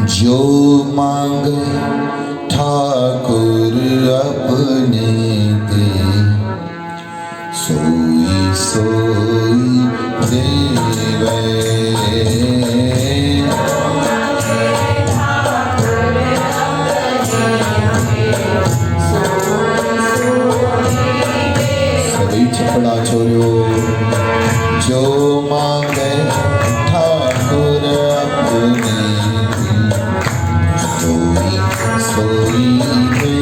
जो मांगे ठाकुर अपने दे, सोई सोई देवे। सभी चपड़ा छोड़ो। जो मांगे ठाकुर अपने सोई सोई देवे।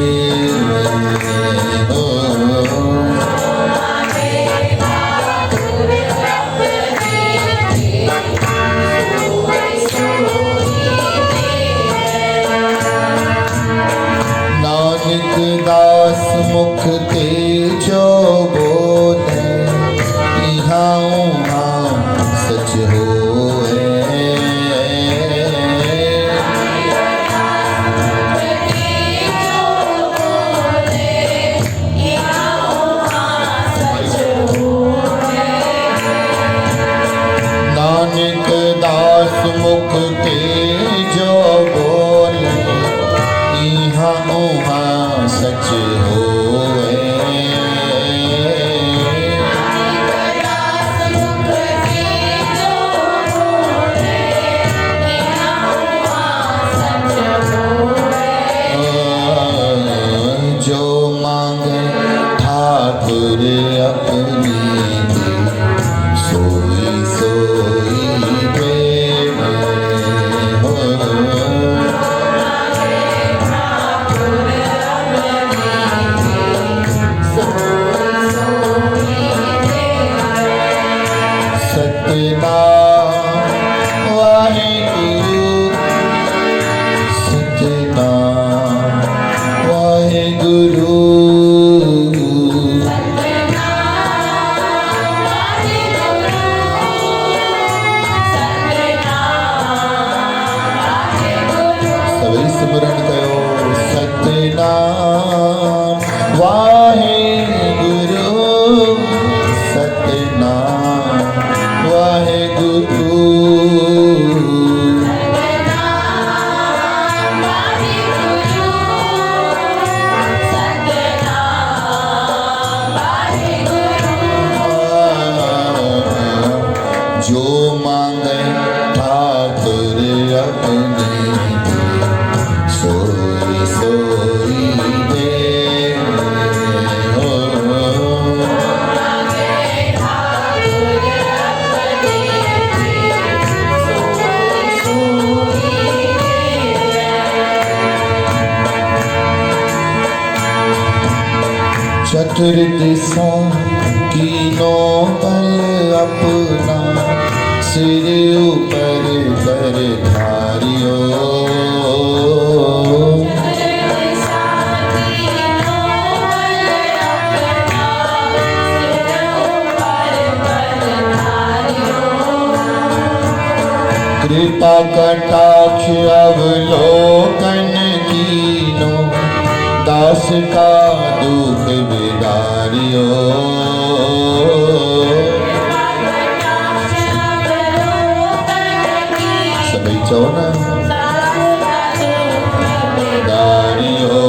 नानक दास मुख ते जो बोले, इहाँ उहाँ सच होए। नानक दास मुख ते जो बोले, इहाँ उहाँ सच होए। जो मांगे ठाकुर अपनी दे, सोई सोई देवे। सतनाम वाहेगुरु, सतनाम वाहेगुरु। सभी सिमरन कयो। सतनाम वाहेगुरु, सतनाम वाहेगुरु। जो मांगे ठाकुर अपने दे, सोई सोई देवे। चतुर्दिशा कीनों बल अपना, सिर ऊपर कर धारियो। कृपा कटाक्ष अवलोकन कीनो, दास का दुख बिदारियो। सभी चौना दारियो।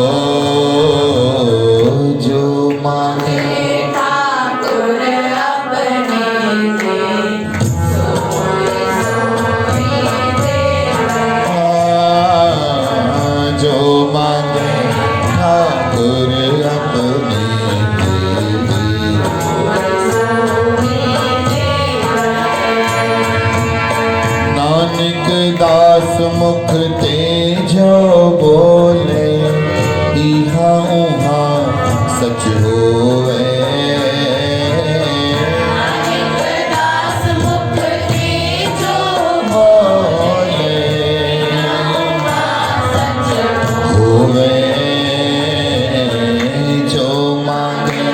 जो मांगे जो मांगे ठाकुर अपने दे। नानक दास मुख ते जो बोले, इहाँ उहाँ सच होए। जो मांगे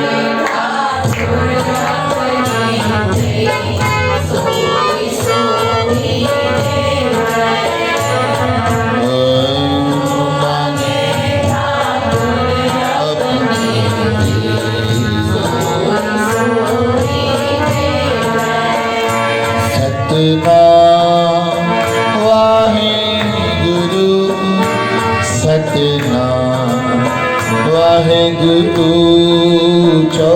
ऊंचो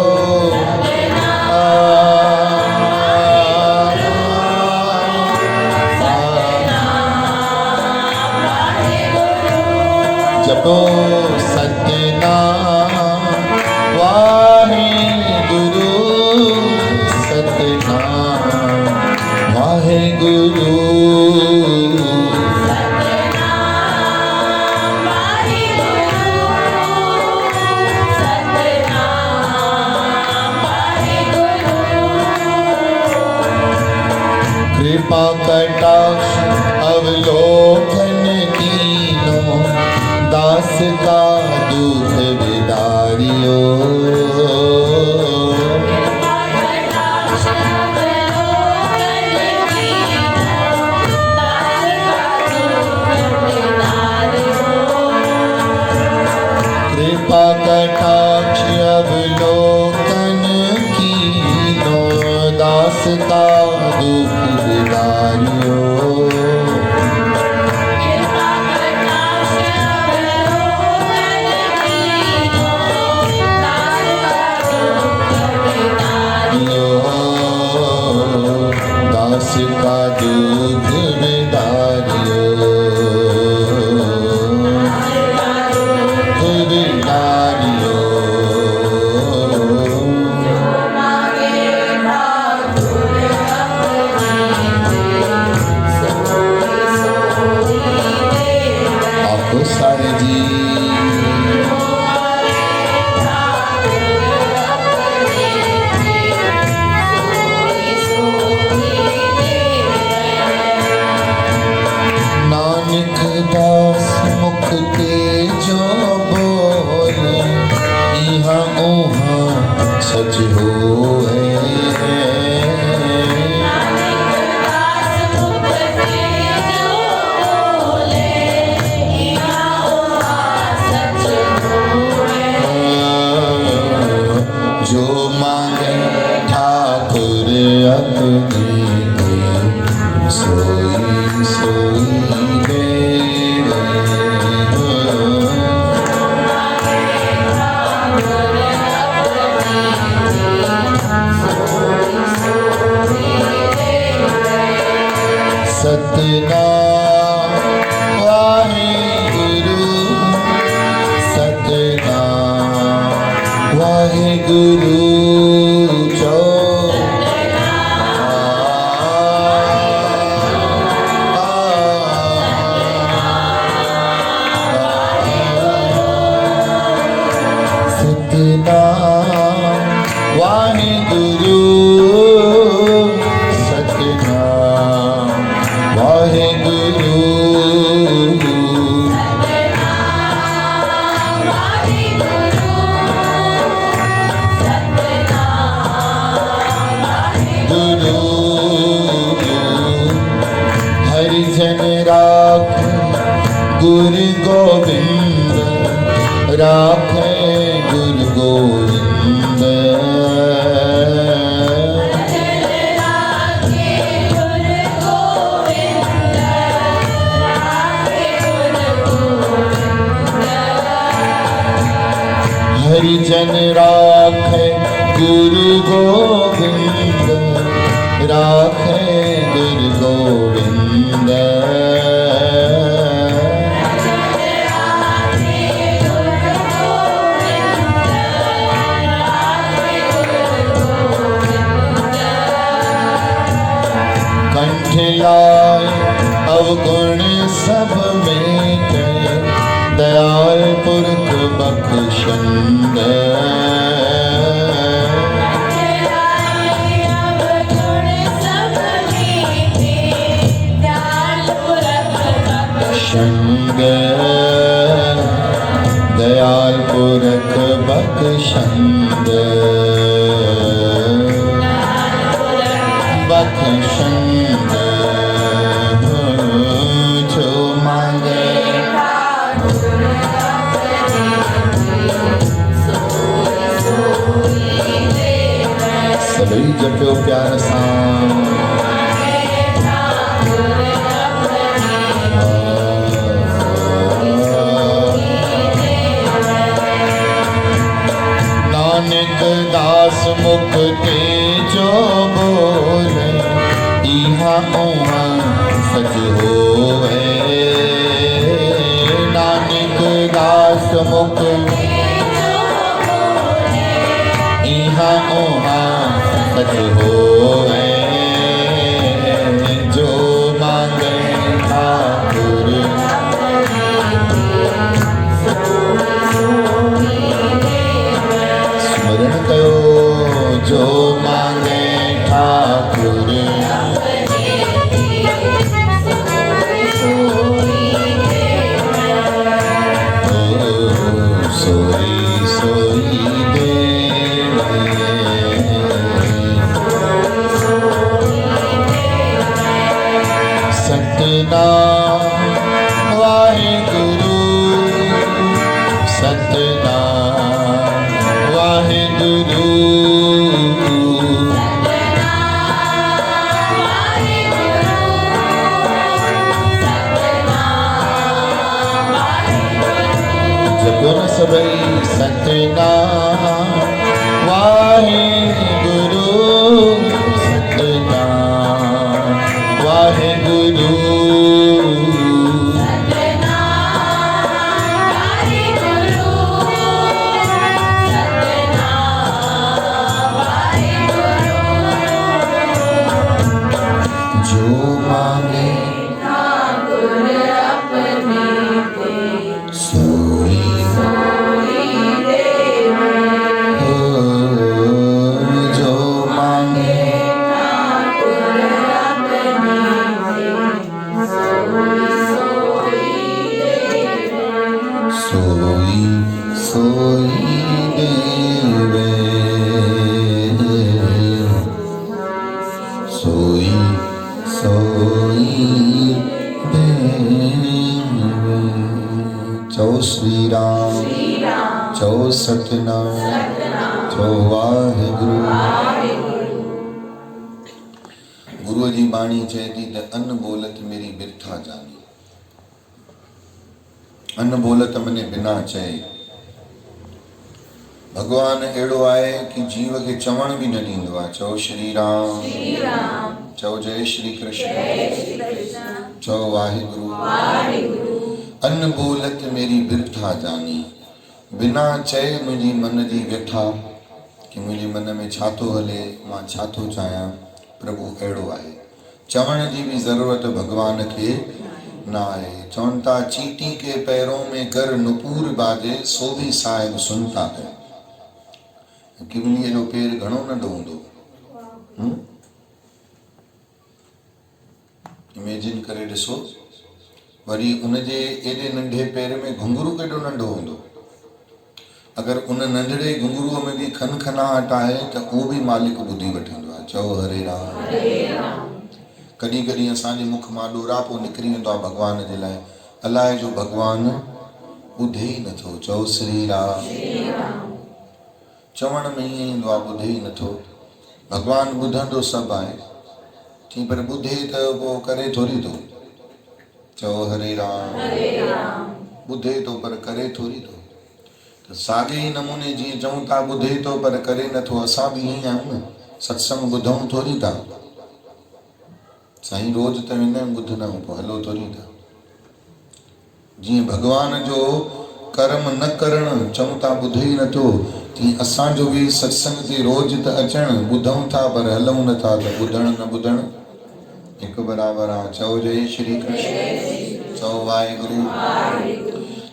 जपो सतनाम वाहेगुरु सतनाम वाहेगुरु कृपा कटाक्ष अवलोकन कीनो दास का दुख विदारियो कृपा कटाक्ष अवलोकन कीनो दास का दुख विदारियो दास का दुख विदारियो विदारियो आपको सारे जी नानक दास मुख ते जो बोले यहाँ ओहाँ सच होए जो मांगे ठाकुर अपने सोई सोई देवे सतनाम वाहेगुरु सतनाम वाहेगुरु जो सतनाम वाहेगुरु सतनाम वाहेगुरु गुरु हरिजन राख गुरु गोविंद राखे गुरु गोविंद हरिजन राखे गुरु गोविंद राखे गुरु गोविंद कंठ लाए अवगुण सब मेटे दयाल पुरख बख्शंद शंग दयाल पुरख बख्शंद बख्शंद जो मांगे सभी जपो प्यार सा मुख ते जो बोले इहा उहा सच होवे नानक दास मुख इहा उहा सच होवे जो मांगे ठाकुर स्मरण कयो जो मांगे ठाकुर सोई सोई देवे सतनाम वाहेगुरु सतनाम वाहेगुरु जपो न सबई सतनाम वाहेगुरु सतनाम वाहेगुरु जो मांगे सोई हो जो मांगे सोई सोई देवे सोई सोई देवे चौ श्री राम चौ सतनाम चौ वाहेगुरु गुरु जी बाणी चए थी त अन्न बोलत मेरी बिरथा जानी अन्न बोलत मने बिना चए भगवान अहिड़ो आहे कि जीव खे चवण बि न ॾींदो आहे चओ श्री राम चओ जय श्री कृष्ण चओ वाहेगुरु अन्न बोलत मेरी बिरथा जानी बिना चए मुंहिंजी मन जी व्यथा कि मुंहिंजे मन में छा थो हले मां छा थो चाहियां प्रभु अहिड़ो आहे चवण जी बि ज़रूरत भगवान खे न आहे चवनि था चीटी के पैरों में गर नुपुर बाजे सो भी साहिब सुनता है किवलीअ जो पेर घणो नंढो हूंदो इमेजिन करे ॾिसो वरी उनजे एॾे नंढे पेर में घुंघरू केॾो नंढो हूंदो अगरि उन नंढड़े घुंघरूअ में बि खनखनाहट आहे त उहो बि मालिक ॿुधी वठंदो आहे चओ हरे राम कॾहिं कॾहिं असांजे मुख मां ॾोरापो निकिरी वेंदो आहे भॻवान जे लाइ अलाए जो भॻवानु ॿुधे ई नथो चओ श्री राम चवण में ईअं ईंदो आहे ॿुधे ई नथो भॻवानु ॿुधंदो सभु आहे ठीक पर ॿुधे त पोइ करे थोरी थो चओ हरे राम ॿुधे थो पर करे थोरी थो त साॻे ई नमूने जीअं चऊं था ॿुधे थो पर करे नथो असां बि ईअं आहियूं न सत्संग ॿुधूं थोरी था साईं रोज़ त वेंदा आहियूं ॿुधंदा आहियूं पोइ हलो थोरी था जीअं भॻवान जो कर्म न करणु चऊं था ॿुधे ई नथो तीअं असांजो बि सत्संग ते रोज़ त अचणु ॿुधूं था पर हलूं नथा त ॿुधणु न ॿुधणु हिकु बराबरि आहे चओ जय श्री कृष्ण चओ वाहेगुरु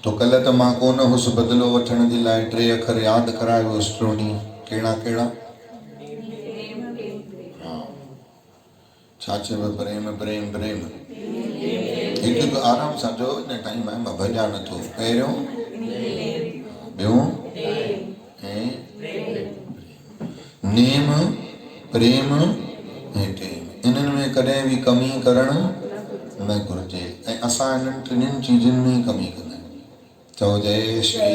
तो कल्ह त मां कोन हुउसि बदिलो वठण जे लाइ 3 अखर यादि करायो हुउसि टियों कहिड़ा कहिड़ा हा छा चइबो प्रेम प्रेम प्रेम हिकु हिकु आराम सां चओ हिन टाइम आहे मां भॼा नथो पहिरियों ॿियो ऐं नेम प्रेम ऐं टेम इन्हनि में कॾहिं बि कमी करणु न घुरिजे ऐं असां इन्हनि टिनिनि चीजुनि में कमी कंदा आहियूं चओ जय श्री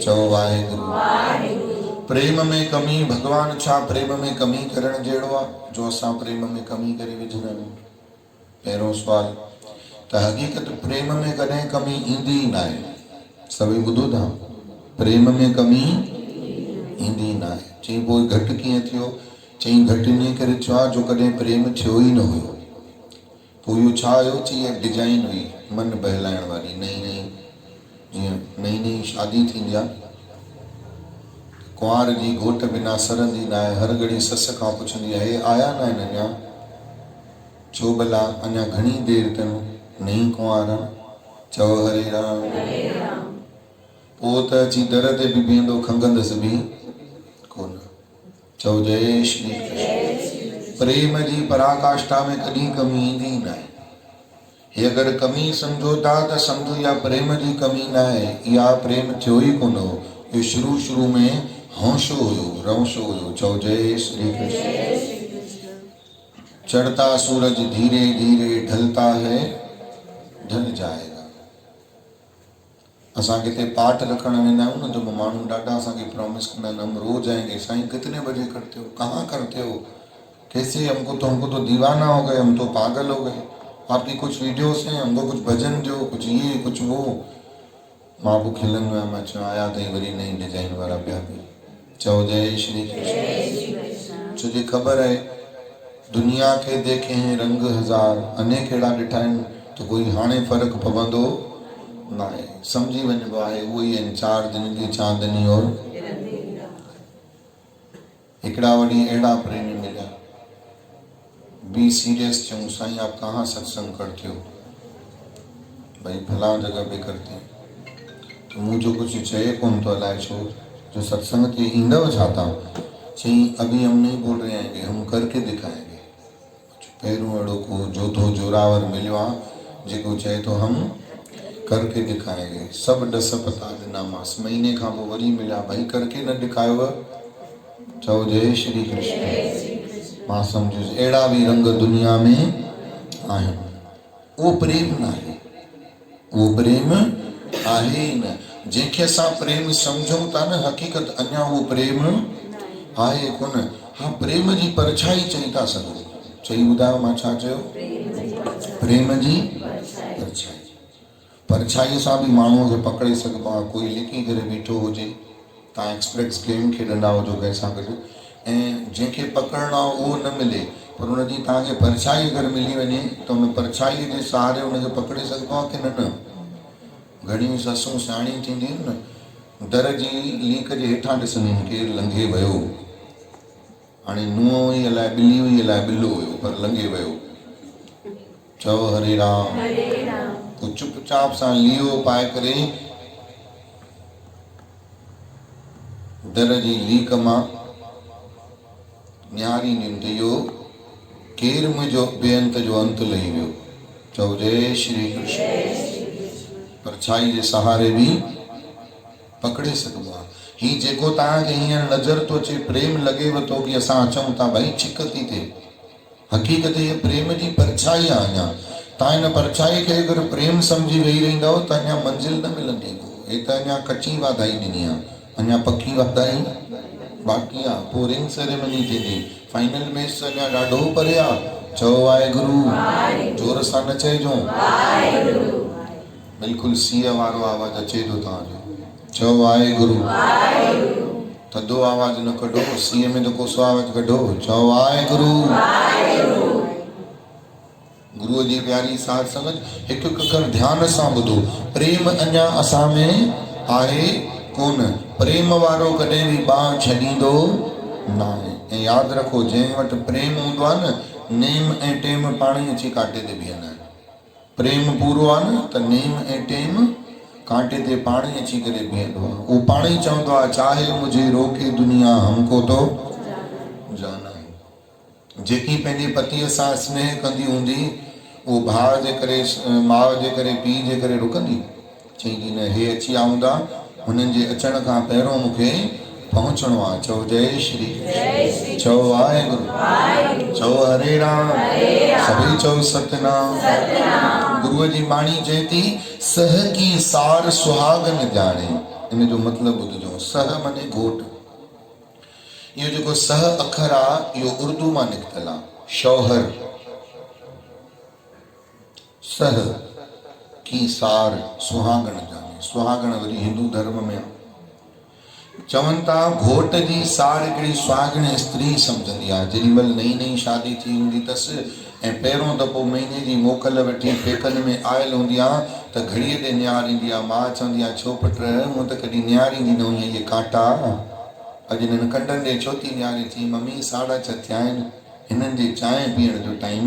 चओ वाहेगुरु प्रेम में कमी भगवान छा प्रेम में कमी करण जहिड़ो आहे जो असां प्रेम में कमी करे विझंदा आहियूं पहिरों सुवाल त हक़ीक़त प्रेम में कॾहिं कमी ईंदी ई न आहे सभई ॿुधो था प्रेम में कमी ईंदी न आहे। चई पोइ घटि कीअं थियो? चई घटि इन करे थियो आहे जो कॾहिं प्रेम थियो ई न हुयो। पोइ इहो छा हुयो? चई इहा डिजाइन हुई मन बहलाइण वारी। नई नई जीअं नई नई शादी थींदी आहे, कुंवार जी घोट बिना सरंदी न आहे, हर घड़ी सस खां पुछंदी आहे हे आया न आहिनि अञा, छो भला अञा घणी देरि अथनि, नई कुंवार चओ हरे राम। पोइ त अची दर ते बि बीहंदो, खंगंदसि बि कोन। चओ जय श्री कृष्ण। प्रेम जी पराकाष्ठा में कॾहिं कमी ईंदी न आहे। हे अगरि कमी सम्झो था त सम्झो इहा प्रेम जी कमी न आहे, इहा प्रेम थियो ई कोन हो। इहो शुरू में होशो हुयो, रवशो हुयो। चओ जय श्री कृष्ण। चढ़ता सूरज धीरे धीरे ढलता है, ढल जाएगा। असां किथे पाठ रखण वेंदा आहियूं न त माण्हू ॾाढा असांखे प्रॉमिस कंदा आहिनि, हम रोज आएंगे। साईं कितने बजे करते हो, कहाँ करते हो, कैसे? हमको तो दीवाना हो गए, हम तो पागल हो गए, आपकी कुछ वीडियोस हैं, हमको कुछ भजन दो, कुछ ये कुछ वो। मां पोइ खिलंदो आहियां, मां चयो आया अथई वरी नई डिजाइन वारा पिया बि। चओ जय श्री कृष्ण। छो जे ख़बर आहे दुनिया के देखे हैं रंग हज़ार, अनेक अहिड़ा ॾिठा आहिनि त कोई हाणे फ़र्क़ु पवंदो न आहे। सम्झी वञिबो आहे उहो ई आहिनि, 4 दिन की चांदनी और हिकिड़ा वरी अहिड़ा प्रेमी मिलिया। बी सीरियस चऊं, साईं आप कहाँ सत्संग करते हो? भाई फलां जगह पे करते हैं। तो मुझे कुछ चए कौन तो अलाए छो जो सत्संग के ईंदव छा था? चई अभी हम नहीं बोल रहे आएंगे, हम करके दिखाएंगे। पहिरों अहिड़ो को जोधो जोरावर मिलियो आहे जेको चए थो हम करके दिखाएंगे। सभु ॾस पता ॾिनामांसि, महीने खां पोइ वरी मिलिया, भाई करके न दिखायव? चओ जय श्री कृष्ण। मां सम्झुसि अहिड़ा बि रंग दुनिया में आहिनि। उहो प्रेम न आहे, उहो प्रेम आहे ई न। जंहिंखे असां प्रेम सम्झूं था न, हक़ीक़त अञा उहो प्रेम आहे कोन। हा, प्रेम जी परछाई चई था सघो। चई ॿुधायो मां छा चयो? प्रेम जी परछाई। परछाईअ सां बि माण्हूअ खे पकड़े सघिबो आहे। कोई लिकी करे बीठो हुजे, तव्हां एक्सप्रेस गेम खेॾंदा हुजो कंहिंसां गॾु, ऐं जंहिंखे पकड़णो आहे उहो न मिले, पर हुनजी तव्हांखे परछाई अगरि मिली वञे त हुन परछाईअ जे सहारे हुनखे पकड़े सघिबो आहे की न? घणियूं ससूं सियाणियूं थींदियूं आहिनि न, दर जी लीक जे हेठां ॾिसंदियूं केरु लंघे वियो। हाणे नुंहुं हुई अलाए ॿिली हुई अलाए ॿिलो हुयो, पर लंघे वियो। चओ हरे राम। पोइ चुपचाप सां लीओ पाए करे दर जी लीक मां निहारींदियूं त इहो केरु मुंहिंजो बेअंत जो अंत लही वियो। चओ जय श्री कृष्ण। परछाई जे सहारे बि पकड़े सघिबो आहे। ही जेको तव्हांखे हींअर नज़र थो अचे प्रेम लॻेव थो की असां अचूं था भाई छिक थी थिए, हक़ीक़त इहा प्रेम जी परछाई आहे। अञा तव्हां हिन परछाई खे अगरि प्रेम सम्झी वेही रहंदव त अञा मंज़िल न मिलंदी। हे त अञा कची वाधाई ॾिनी आहे, अञा पकी वाधाई बाक़ी आहे। पोइ रिंग सेरेमनी थींदी, फाइनल मैच अञा ॾाढो परे आहे। चओ वाहेगुरु, जोर सां न चइजो, बिल्कुलु सीअ वारो आवाज़ु अचे थो तव्हांजो। चओ वाहेगुरु, थधो आवाज़ु न कढो, सीअ में त कोसो आवाज़ु कढो। चओ वाहेगुरु। गुरुअ जी प्यारी साध संगत, हिकु हिकु अखर ध्यान सां ॿुधो। प्रेम अञा असां में आहे कोन। प्रेम वारो कॾहिं बि बांह छॾींदो न आहे। ऐं यादि रखो, जंहिं वटि प्रेम हूंदो आहे न, नेम ऐं टेम पाण ई अची कांटे ते बीहंदा आहिनि। प्रेम पूरो आहे न त नेम ऐं टेम कांटे ते पाण ई अची करे बीहंदो आहे। उहो पाण ई चवंदो आहे, चाहे मुझे रोके दुनिया हमको तो जाना है। जेकी पंहिंजे पतीअ सां स्नेह कंदी हूंदी, उहो भाउ जे करे, माउ जे करे, पीउ जे करे रुकंदी? चईंदी न, हे अची विया हूंदा, हुननि जे अचण खां पहिरियों मूंखे पहुचणो आहे। चओ जय श्री कृष्ण। चओ वाहेगुरु। चओ हरे राम। सभई चओ सतनाम। गुरुअ जी बाणी चए थी, सह की सार सुहागन ॼाणे। इन जो मतिलबु ॿुधिजो। सह माने घोट। इहो जेको सह अखर आहे इहो उर्दू मां निकितल आहे। शौहर, सह की सार सुहागन ॼाणे। सुहागन वरी हिंदू धर्म में आहे। चवनि था घोट जी सार हिकिड़ी सुहागण स्त्री सम्झंदी आहे। जेॾीमहिल नई नई शादी थी हूंदी अथसि ऐं पहिरियों दफ़ो महीने जी मोकल वठी पेकनि में आयल हूंदी आहे त घड़ीअ ते निहार ईंदी आहे। मां चवंदी आहे छो पुट मूं त कॾहिं निहारींदी न हुई इहे कांटा, अॼु हिननि कंडनि ॾे छो थी निहारी थी? मम्मी 6:30 थिया आहिनि, हिननि जे चांहि पीअण जो टाइम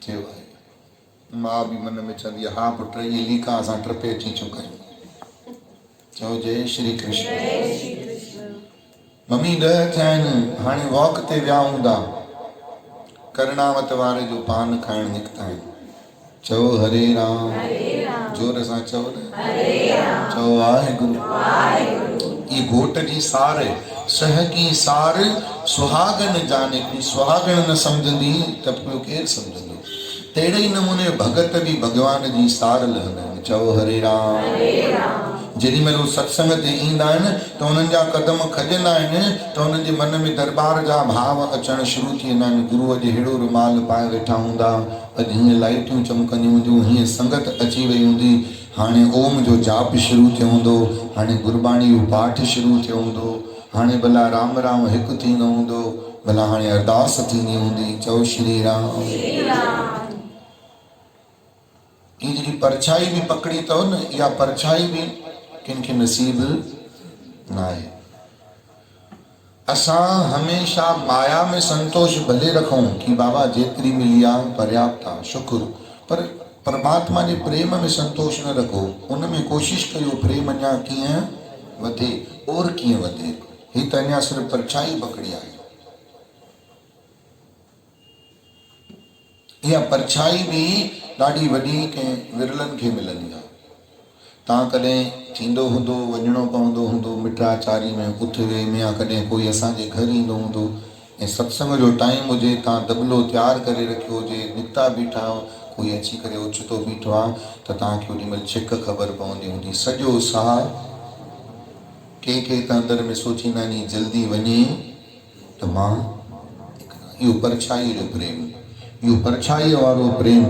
थियो आहे। मां बि मन में चवंदी आहे हा पुट इहे लीका असां टपे अची चुका आहियूं। चओ जय श्री कृष्ण। मम्मी 10 थिया आहिनि, हाणे वॉक ते विया हूंदा, कर्णावत वारे जो पान खाइण निकिता आहिनि। चओ हरे राम, जोर सां चओ न, चओ वाहेगुरु। ये घोट जी सार है, सहकी सार सुहागन जाने। की सुहागन न समझंदी त ॿियो केरु समझंदो? तहिड़े ई नमूने भगत भी भगवान जी सार लहंदा आहिनि। चओ हरे राम। जेॾीमहिल उहे सत्संग ते ईंदा आहिनि त उन्हनि जा कदम खजंदा आहिनि त उन्हनि जे मन में दरबार जा भाव अचणु शुरू थी वेंदा आहिनि। गुरू अॼु अहिड़ो रुमाल पाए वेठा हूंदा, अॼु हीअं लाइटियूं चमकंदियूं हूंदियूं, हीअं संगत अची वई हूंदी, हाणे ओम जो जाप शुरू थियो हूंदो, हाणे गुरबाणी जो पाठ शुरू थियो हूंदो, हाणे भला राम राम हिकु थींदो हूंदो, भला हाणे अरदास थींदी हूंदी। चओ श्री राम। ये जी परछाई भी पकड़ी अथव न, इहा परछाई भी किन खे नसीब न आहे। असां हमेशा माया में संतोष भले रखूं कि बाबा जेतिरी मिली आहे पर्याप्त आहे, शुक्र, पर परमात्मा जे प्रेम में संतोष न रखो। उन में कोशिश कयो प्रेम अञा कीअं वधे और कीअं वधे। ही त अञा सिर्फ़ परछाई पकड़ी आहे। इहा परछाई भी ॾाढी वॾी कंहिं विरलनि खे मिलंदी आहे। तव्हां कॾहिं थींदो हूंदो, वञिणो पवंदो हूंदो मिठाचारी में, उथवे में, या कॾहिं कोई असांजे घर ईंदो हूंदो ऐं सत्संग जो टाइम हुजे, तव्हां दॿलो तयारु करे रखियो हुजे, निकिता बीठा, कोई अची करे ओचितो बीठो आहे त तव्हांखे ओॾीमहिल छिक ख़बर पवंदी हूंदी। सॼो साह के त अंदरि में सोचींदा आहिनि जल्दी वञे त मां। इहो परछाई जो प्रेम, इहो परछाईअ वारो प्रेम,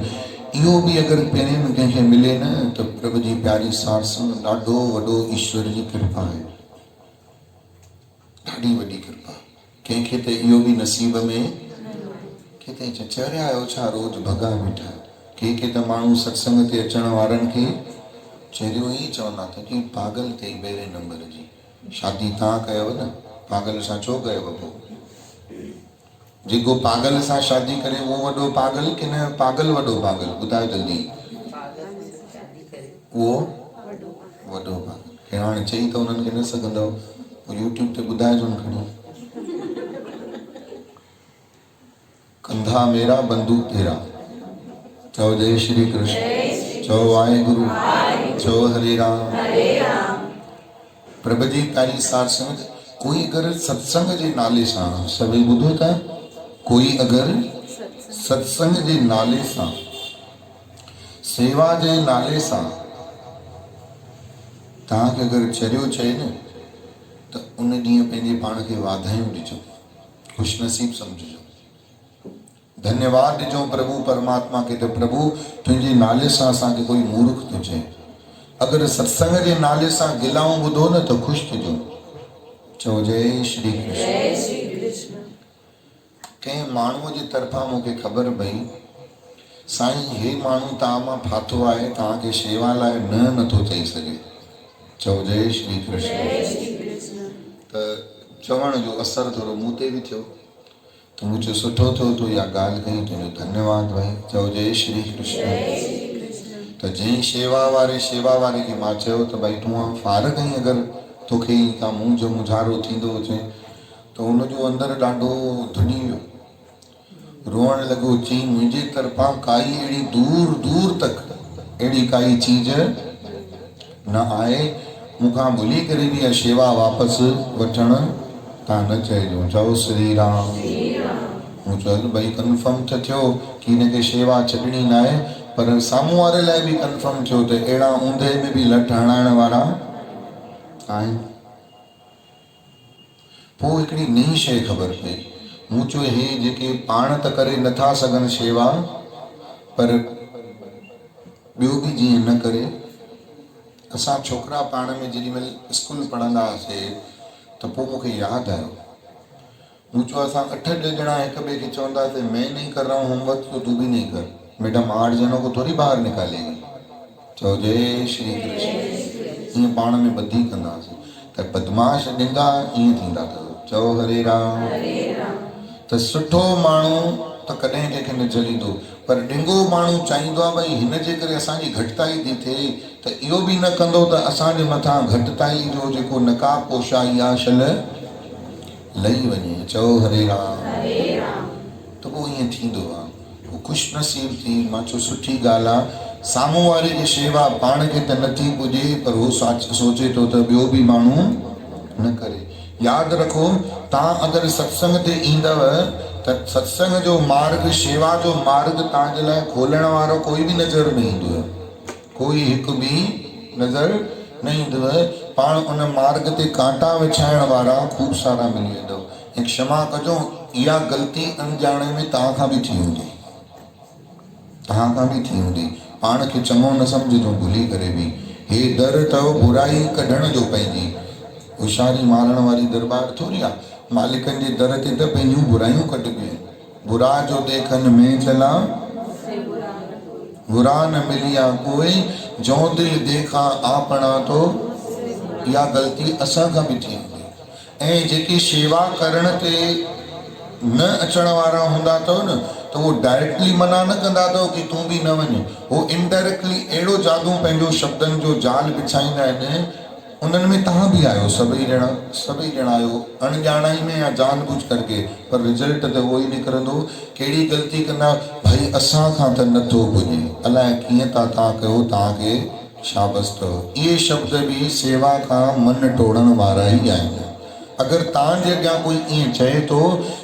इहो भी अगर प्रेम कंहिंखे मिले न तो प्रभु जी प्यारी सार संग ॾाढो वॾो ईश्वर जी कृपा है, ॾाढी वॾी कृपा। कंहिंखे त इहो भी नसीब में, किथे चरिया आहियो छा रोज भॻा बीठा। के त माण्हू सत्संग ते अचण वारनि खे चरियो ई चवंदा त कि पागल ते ॿेरे नंबर जी शादी तव्हां कयव न, पागल सां छो कयव? पोइ जेको पागल सां शादी करे वो वॾो पागल कि न पागल वॾो पागल? ॿुधायो जल्दी। वो वॾो पागल। के हाणे चई त उन्हनि खे न सघंदव, पोइ यूट्यूब ते ॿुधाइजो न खणी। कंधा मेरा बंदूक तेरा। चओ जय श्री कृष्ण। चओ वाहेगुरु। चओ हरे राम। प्रभु जी प्यारी सार संग। कोई अगर सत्संग जे नाले सां, सभई ॿुधो था, कोई अगर सत्संग जे नाले सां, सेवा जे नाले सां तव्हांखे अगर चरियो चए न त उन ॾींहुं पंहिंजे पाण खे वाधायूं ॾिजो, खुशनसीब सम्झिजो, धन्यवाद ॾिजो प्रभु परमात्मा के। तो प्रभु तुंहिंजे नाले सां असांखे कोई मूर्ख थो चए। अगर सत्संग जे नाले सां गिलाऊं ॿुधो न तो ख़ुशि थिजो। चओ जय श्री कृष्ण। कंहिं माण्हूअ जे तरफ़ां मूंखे ख़बर पई, साईं हे माण्हू तव्हां मां फाथो आहे, तव्हांखे शेवा लाइ नथो चई सघे। चओ जय श्री कृष्ण। त चवण जो असर थोरो मूं ते बि थियो, तो मूं चयो सुठो थियो तूं इहा ॻाल्हि कई, तुंहिंजो धन्यवाद भाई। चओ जय श्री कृष्ण। त जंहिं शेवा वारे खे मां चयो त भाई तूं फार कई, अगरि तोखे का मुंहुं जो मुझारो थींदो हुजे, त हुनजो अंदरि ॾाढो धुनी वियो, रोअण लॻो, चई मुंहिंजे तरफ़ां काई अहिड़ी दूर तक अहिड़ी काई चीज न आहे, मूंखां भुली करे बि इहा शेवा वापसि वठण तव्हां न चइजो। चओ श्री राम। मूं चयो भई कंफर्म त थियो कि हिनखे शेवा छॾणी न आहे, पर साम्हूं वारे लाइ बि कंफर्म थियो त अहिड़ा ऊंधे में बि लठ हणाइण वारा आहिनि। पोइ हिकिड़ी नई शइ ख़बर पई। मूं चयो हे जेके पाण त करे नथा सघनि शेवा, पर ॿियो बि जीअं न करे। असां छोकिरा पाण में जेॾीमहिल स्कूल पढ़ंदा हुआसीं तो पोइ मूंखे यादि आयो, मूं चयो असां 8 ॼणा हिक ॿिए खे चवंदासीं मैं नहीं कर रहा हूँ होमवर्क तो तू भी नहीं कर, मैडम 8 जनों को थोड़ी बाहर निकालेगी। चओ जय श्री कृष्ण। ईअं पाण में ॿधी कंदासीं त बदमाश ॾिंगा ईअं थींदा अथव। चओ हरे राम। त सुठो माण्हू त कॾहिं कंहिंखे न जलींदो, पर ॾिंगो माण्हू चाहींदो आहे भई हिन जे करे असांजी घटिताई थी थिए, त इहो बि न कंदो त असांजे मथां घटिताई जो जेको नकाब पोशाई आहे शल लही वञे। चओ हरे राम। त पोइ ईअं थींदो आहे, पोइ ख़ुशनसीब थी। मां चयो सुठी ॻाल्हि आहे, साम्हूं वारे जी शेवा पाण खे त नथी पुॼे, पर उहो सोचे थो त ॿियो बि माण्हू न करे। यादि रखो, तव्हां अगरि सत्संग ते ईंदव त सत्संग जो मार्ग, शेवा जो मार्ग तव्हांजे लाइ खोलण वारो कोई बि नज़र न ईंदो, कोई हिकु बि नज़र न ईंदव। पाण उन मार्ग ते कांटा विछाइण वारा ख़ूब सारा मिली वेंदव। ऐं क्षमा कजो, इहा ग़लती अनजाणे में तव्हां खां बि थी हूंदी, तव्हां खां बि थी हूंदी। पाण खे चङो न सम्झिजो भुली करे बि। हे दर अथव बुराई कढण जो पंहिंजी, होशियारी मारण वारी दरबार थोरी आहे। मालिकनि जे दर ते त पंहिंजूं बुराइयूं कढबियूं आहिनि। बुरा जो देखन में चला बुरा न मिलिया कोई, जो दिल देखा आपणा तो। इहा ग़लती असां खां बि थी हूंदी। ऐं जेकी शेवा करण ते न अचण वारा हूंदा अथव न, त उहो डायरेक्टली मना न कंदा अथव कि तूं बि न वञ। उहो इनडायरेक्टली अहिड़ो जादू पंहिंजो शब्दनि जो जाल बिछाईंदा आहिनि, उन्हनि में तव्हां बि आहियो, सभई ॼणा आहियो, अणॼाणाई में या जानबूझ करके, पर रिज़ल्ट त उहो ई निकिरंदो। कहिड़ी ग़लती कंदा, भाई असां खां त नथो पुॼे, अलाए कीअं था तव्हां कयो, तव्हांखे शाबस अथव। इहे शब्द बि सेवा खां मन टोड़ण वारा ई आहिनि। अगरि तव्हांजे अॻियां कोई ईअं चए थो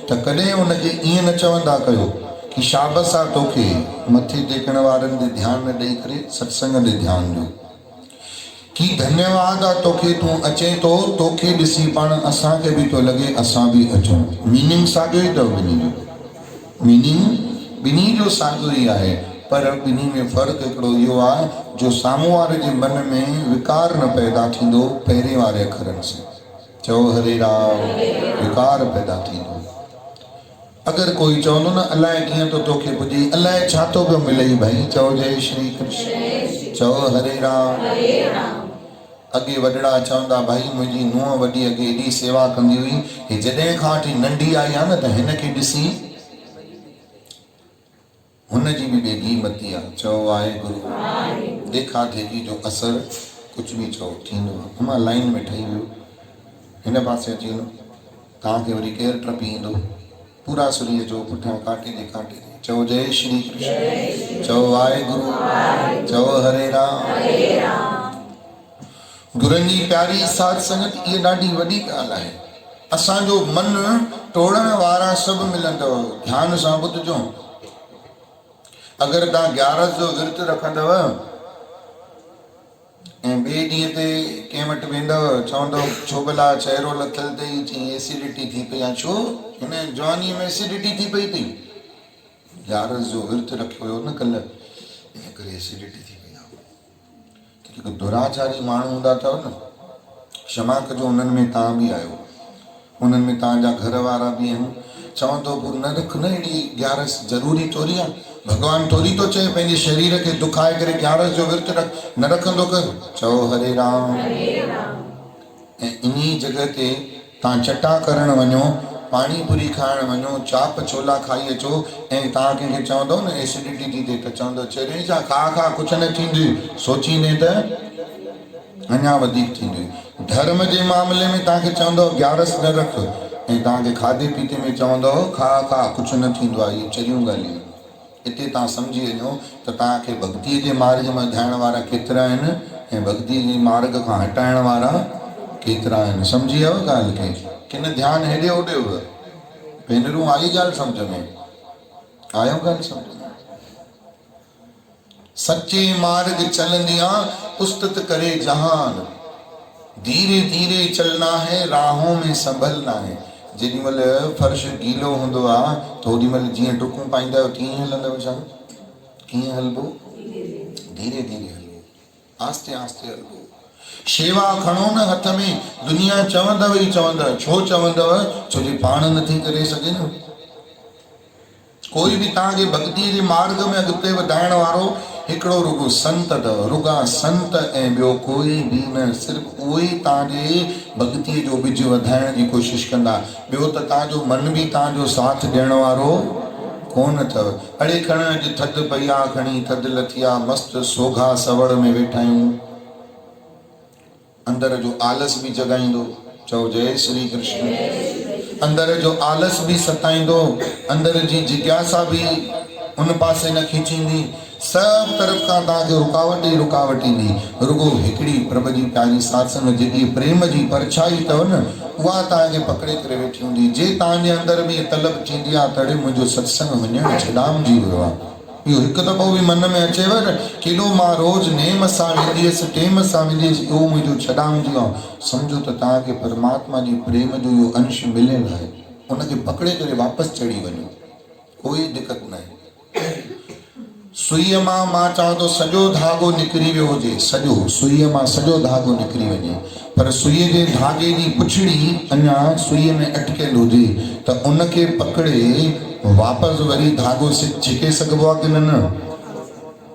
त कॾहिं उनखे ईअं न चवंदा कयो कि शाबस आहे तोखे, मथे टेकण वारनि ते ध्यानु न ॾेई करे सत्संग ते ध्यानु ॾियो। कि धन्यवाद आहे तोखे, तूं अचे थो, तोखे ॾिसी पाण असांखे बि थो लॻे असां बि अचूं। मीनिंग साॻियो ई अथव ॿिन्ही जो, मीनिंग ॿिन्ही जो साॻियो ई आहे, पर ॿिन्ही में फ़र्क़ु हिकिड़ो इहो आहे जो साम्हूं वारे जे मन में विकार न पैदा थींदो पहिरें वारे अखरनि सां। चओ हरे राम। विकार पैदा थींदो। अगरि कोई चवंदो न अलाए कीअं थो तोखे पुॼे, अलाए छा थो पियो मिले भाई, चओ जय श्री कृष्ण। चओ हरे राम। अॻे वॾड़ा चवंदा भाई मुंहिंजी नुंहुं वॾी अॻे एॾी सेवा कंदी हुई, हे जॾहिं खां वठी नंढी आई आहे न त हिन खे ॾिसी हुनजी बि बेगी मती आहे। चओ वाहेगुरु। देखा देखी जो असर कुझु बि चओ थींदो आहे। मां लाइन में ठही वियो, हिन पासे अची वञो, तव्हांखे वरी केरु टपी ईंदो, पूरा सुरीअ जो पुठियां काटे ॾे काटे ॾे। चओ जय श्री कृष्ण। चओ वाहेगुरु। चओ हरे राम। गुरुनि जी प्यारी साध संगत, इहा ॾाढी वॾी ॻाल्हि आहे। असांजो मन टोड़ण वारा सभु मिलंदव। ध्यान सां ॿुधजो। अगरि तव्हां 11 जो विर्त रखंदव ऐं ॿिए ॾींहं ते कंहिं वटि वेंदव, चवंदव छो भला चहिरो लथल अथई, चई एसिडिटी थी पई आहे। छो? हिन जवानीअ में एसिडिटी थी पई अथई। 11 जो विर्त रखियो हुयो न कल्ह, इन करे एसिडिटी थी पई आहे। जेके दुराचारी माण्हू हूंदा अथव न, क्षमा कजो, उन्हनि में तव्हां बि आहियो, उन्हनि में तव्हांजा घर वारा बि आहिनि। चवंदो पोइ न रख न, अहिड़ी 11 ज़रूरी थोरी आहे। भॻवानु थोरी थो चए पंहिंजे शरीर खे दुखाए करे 11 जो विर्त न रखंदो कर। चओ हरे राम। ऐं इन्ही जॻह ते तव्हां चटा करणु वञो, पाणी पूरी खाइणु वञो, चाप छोला खाई अचो, ऐं तव्हां कंहिंखे चवंदव न एसिडिटी थी थिए त चवंदव चरियो छा, खा कुझु न थींदी, सोचींदे त अञा वधीक थींदी। धर्म जे मामले में तव्हांखे चवंदव 11 न रख, ऐं तव्हांखे खाधे पीते में चवंदव खा कुझु न थींदो आहे। इहे चरियूं ॻाल्हियूं। हिते तव्हां सम्झी वञो त तव्हांखे भक्तीअ जे मार्ग में वधाइण वारा केतिरा आहिनि ऐं भक्तीअ जे मार्ग खां हटाइण वारा केतिरा आहिनि। सम्झी वियो ॻाल्हि खे कि न? ध्यानु हेॾे होॾे हुओ भेनरूं, आई ॻाल्हि सम्झ में? आयो ॻाल्हि सम्झ में? सच्चे मार्ग चलंदियां उस्तत करे जहान, धीरे धीरे चलना है राहों में संभलना है। जेॾी महिल फर्श गीलो हूंदो आहे त ओॾी महिल जीअं डुकूं पाईंदा आहियो तीअं हलंदव छा? कीअं हलबो? धीरे धीरे हलबो, आस्ते आस्ते हलबो। शेवा खणो न हथ में, दुनिया चवंदव ई चवंदव। छो चवंदव? छो जे पाण नथी करे सघे न। कोई भी तव्हांखे भक्ति जे मार्ग में अॻिते वधाइण वारो हिकिड़ो रुगो संत अथव, रुगा संत ऐं ॿियो कोई बि न। सिर्फ़ु उहो ई तव्हांजे भक्तीअ जो ॿिज वधाइण जी कोशिशि कंदा। ॿियो त तव्हांजो मन बि तव्हांजो साथ ॾियण वारो कोन अथव। अड़े खण अॼु थधि पई आहे, खणी थधि लथी आहे, मस्तु सोघा सवड़ में वेठा आहियूं। अंदर जो आलस भी जगाईंदो। चओ जय श्री कृष्ण। अंदर जो आलस भी सताईंदो, अंदर जी जिज्ञासा भी उन पासे न खींचींदी। सब तरफ खां तव्हांखे रुकावट ई रुकावट ईंदी। रुगो हिकिड़ी प्रभु जी प्यारी सासन जेकी प्रेम जी परछाई अथव न, उहा तव्हांखे पकड़े करे वेठी हूंदी। जे तव्हांजे अंदर में तलब थींदी आहे तॾहिं मुंहिंजो सत्संग वञणु छॾामजी वियो आहे। इहो हिकु दफ़ो बि मन में अचेव न, केॾो मां रोज़ नेम सां वेंदी हुअसि, टेम सां वेंदी हुअसि, इहो मुंहिंजो छॾामजी आहे। सम्झो त तव्हांखे परमात्मा जी प्रेम जो इहो अंश मिलियल आहे। उनखे पकड़े करे वापसि चढ़ी वञो, कोई दिक़त न आहे। सुईअ मां चवां थो सॼो धाॻो निकिरी वियो हुजे, सॼो सुईअ मां सॼो धाॻो निकिरी वञे, पर सुईअ जे धागे जी पुछड़ी अञा सुईअ में अटकियल हुजे त उनखे पकड़े वापसि वरी धागो छिके सघिबो आहे कि न?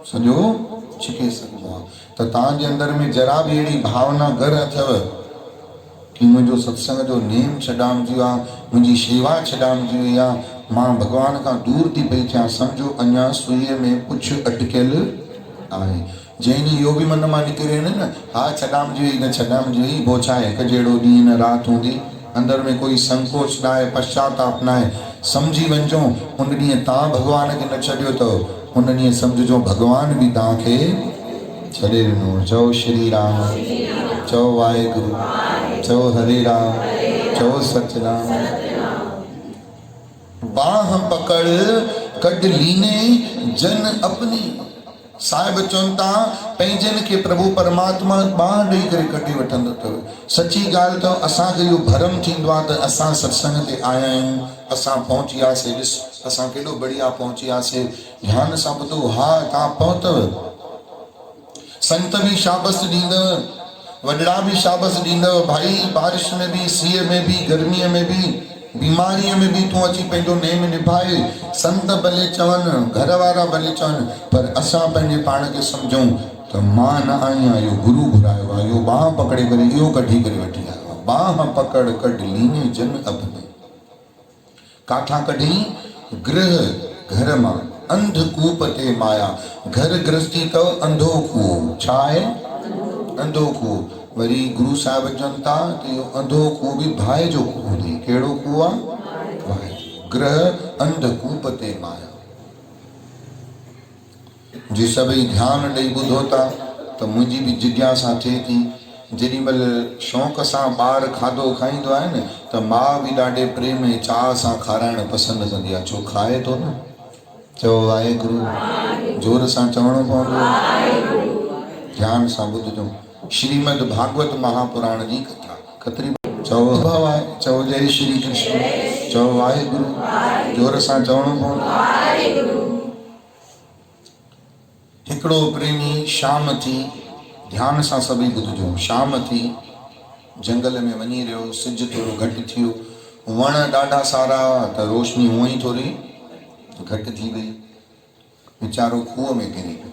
सॼो छिके सघिबो आहे। त तव्हांजे अंदर में जरा बि अहिड़ी भावना घर अथव कि मुंहिंजो सत्संग जो नेम छॾामजी वियो आहे, मुंहिंजी शेवा छॾामजी वई आहे, मां भॻवान खां दूर थी पई थियां, सम्झो अञा सुईअ में पुछ अटकियल आहे। जंहिं ॾींहुं इहो बि मन मां निकिरे न, हा छॾामजी वई न छॾामजी वई, पोइ छा आहे, हिकु जहिड़ो ॾींहुं न राति हूंदी। अंदर में कोई संकोच न आहे, पश्चाताप न आहे। समझी वञो उन ॾींहुं तव्हां भॻवान खे न छॾियो अथव, उन ॾींहुं सम्झो भॻवान बि तव्हांखे छॾे ॾिनो। चओ श्री राम, चओ वाहेगुरु, चओ हरे राम, चओ सतनाम। बाह पकड़ कढ लीने जन अपनी। साहिब चवनि था पंहिंजनि खे प्रभु परमात्मा बाह ॾेई करे कढी वठंदो अथव। सची ॻाल्हि अथव। असांखे इहो भरम थींदो आहे त असां सत्संग ते आया आहियूं, असां पहुची वियासीं, ॾिस असां केॾो बढ़िया पहुची वियासीं। ध्यान सां ॿुधो, हा तव्हां पहुतव। संत भी शाबस ॾींदव, वॾड़ा भी शाबस ॾींदव। भाई बारिश में भी, सीअ में भी, गर्मीअ में भी, बीमारीअ में भी तूं अची पंहिंजो नेम निभाए। संत भले चवनि, घर वारा भले चवनि, पर असां पंहिंजे पाण खे सम्झूं त मां न आहियां, इहो गुरु घुरायो आहे, इहो बाह पकड़े करे इहो कढी करे वठी आयो आहे। बाह पकड़ कढ लीने जन अपने। काथां कढी? गृह घर मां, अंधकूप ते माया। घर गृहस्थी अथव, अंधो खूह। छा आहे? अंधो खूह। वरी गुरु साहिब चवनि था त इहो अंधो खूह बि भाई जो खूह हूंदी। कहिड़ो खूह आहे? भाई। गृह अंधकूप ते माया। जे सभई ध्यानु ॾेई ॿुधो था त मुंहिंजी बि जिज्ञासा थिए थी। जेॾी महिल शौक़ सां ॿार खाधो खाईंदो आहे न, त माउ बि ॾाढे प्रेम ऐं चाह सां खाराइणु पसंदि कंदी आहे। छो खाए थो न। चओ वाहेगुरु। जोर सां चवणो पवंदो। ध्यान सां ॿुधजो। श्रीमद भागवत महापुराण जी कथा कतरी। चओ भव आहे, चओ जय श्री कृष्ण, चओ वाहेगुरु। जोर सां चवणो पवंदो। हिकिड़ो प्रेमी शाम थी, ध्यान सां सभई ॿुधजो, शाम थी जंगल में वञी रहियो, सिज थोरो घटि थियो, वण ॾाढा सारा त रोशनी हूअं ई थोरी घटि थी वई। वीचारो खूह में किरी पियो।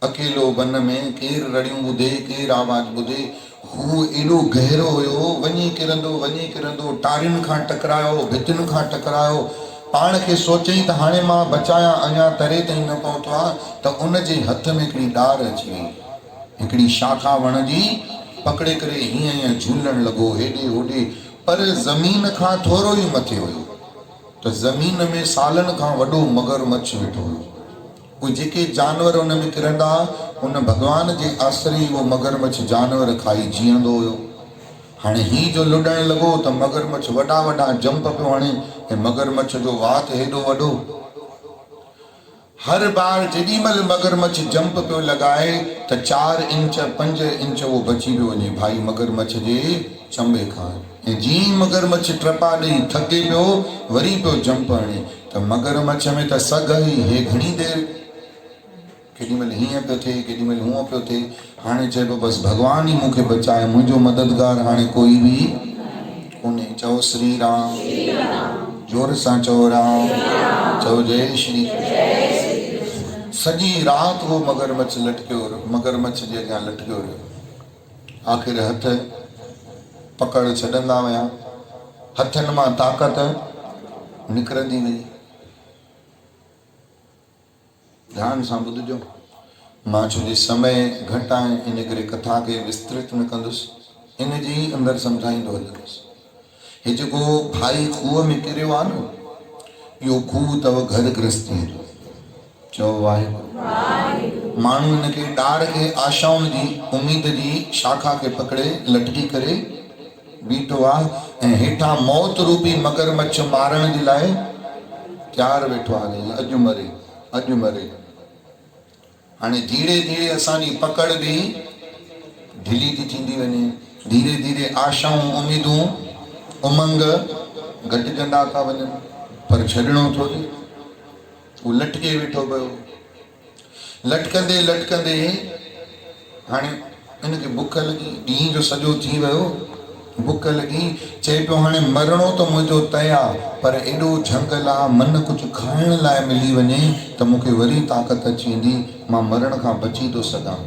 अकेलो वन में केरु रड़ियूं ॿुधे, केरु आवाज़ ॿुधे। हू एॾो गहरो हुयो, वञी किरंदो, टारियुनि खां टकरायो, भितियुनि खां टकरायो। पाण खे सोचई त हाणे मां बचाया, अञा तरे ताईं न पहुतो आहे, त उन जे हथ में हिकिड़ी डार अची वई, हिकिड़ी शाखा वण जी पकड़े करे हीअं हीअं झूलण लॻो हेॾे होॾे। पर ज़मीन खां थोरो ई मथे हुयो, त ज़मीन में सालनि खां वॾो मगरमच्छ वेठो हुयो। उहे जेके जानवर उन में किरंदा, उन भॻवान जे आसरे उहो मगरमच्छ जानवर खाई जीअंदो हुयो। हाणे ही जो लुॾण लॻो त मगरमच्छ वॾा वॾा जंप पियो हणे, ऐं मगरमच्छ जो वात हेॾो वॾो। हर बार जेॾी महिल मगरमच्छ जंप पियो लॻाए त 4 इंच 5 इंच उहो बची पियो वञे भाई मगरमच्छ जे चंबे खां। ऐं जीअं मगरमच्छ ट्रपा ॾेई थके पियो, वरी पियो जंप हणे, त मगरमच्छ में त सग ई हे घणी देरि केॾीमहिल हीअं पियो थिए, केॾीमहिल हूअं पियो थिए। हाणे चइबो बसि भॻवान ई मूंखे बचाए, मुंहिंजो मददगार हाणे कोई बि कोन्हे। चओ श्री राम, जोर सां चओ राम, चओ जय श्री कृष्ण। सॼी राति वो मगरमच्छ लटकियो, मगरमच्छ जे अॻियां लटकियो रहियो। आख़िर हथ पकड़ छॾंदा विया, हथनि मां ताक़त निकिरंदी वई। ध्यान सां ॿुधिजो, मां छो जे समय घटि आहे इन करे कथा खे विस्तृत न कंदुसि, इन जे ई अंदरि सम्झाईंदो हलंदुसि। हे जेको भाई खूह में किरियो आहे न, इहो खूह अथव घर गृहस्थीअ जो। चओ वाहेगुरु। माण्हू हिनखे ॾार खे आशाउनि जी, उम्मीद जी शाखा खे पकड़े लटकी करे बीठो आहे ऐं हेठां मौत रूपी मगरमच्छ मारण जे लाइ तयारु वेठो आहे। अॼु मरे, अॼु मरे। हाणे धीरे धीरे असांजी पकड़ बि ढिली थी थींदी वञे। धीरे धीरे आशाऊं, उम्मीदूं, उमंग घटिजंदा था वञनि, पर छॾिणो थोरी। उहो लटके वेठो पियो, लटकंदे लटकंदे हाणे हिनखे बुख लॻी। ॾींहं जो सॼो थी वियो, बुख लॻी। चए पियो हाणे मरणो त मुंहिंजो तय आहे, पर एॾो झंगल आहे, मन कुझु खाइण लाइ मिली वञे त मूंखे वरी ताक़त अची वेंदी, मां मरण खां बची थो सघां।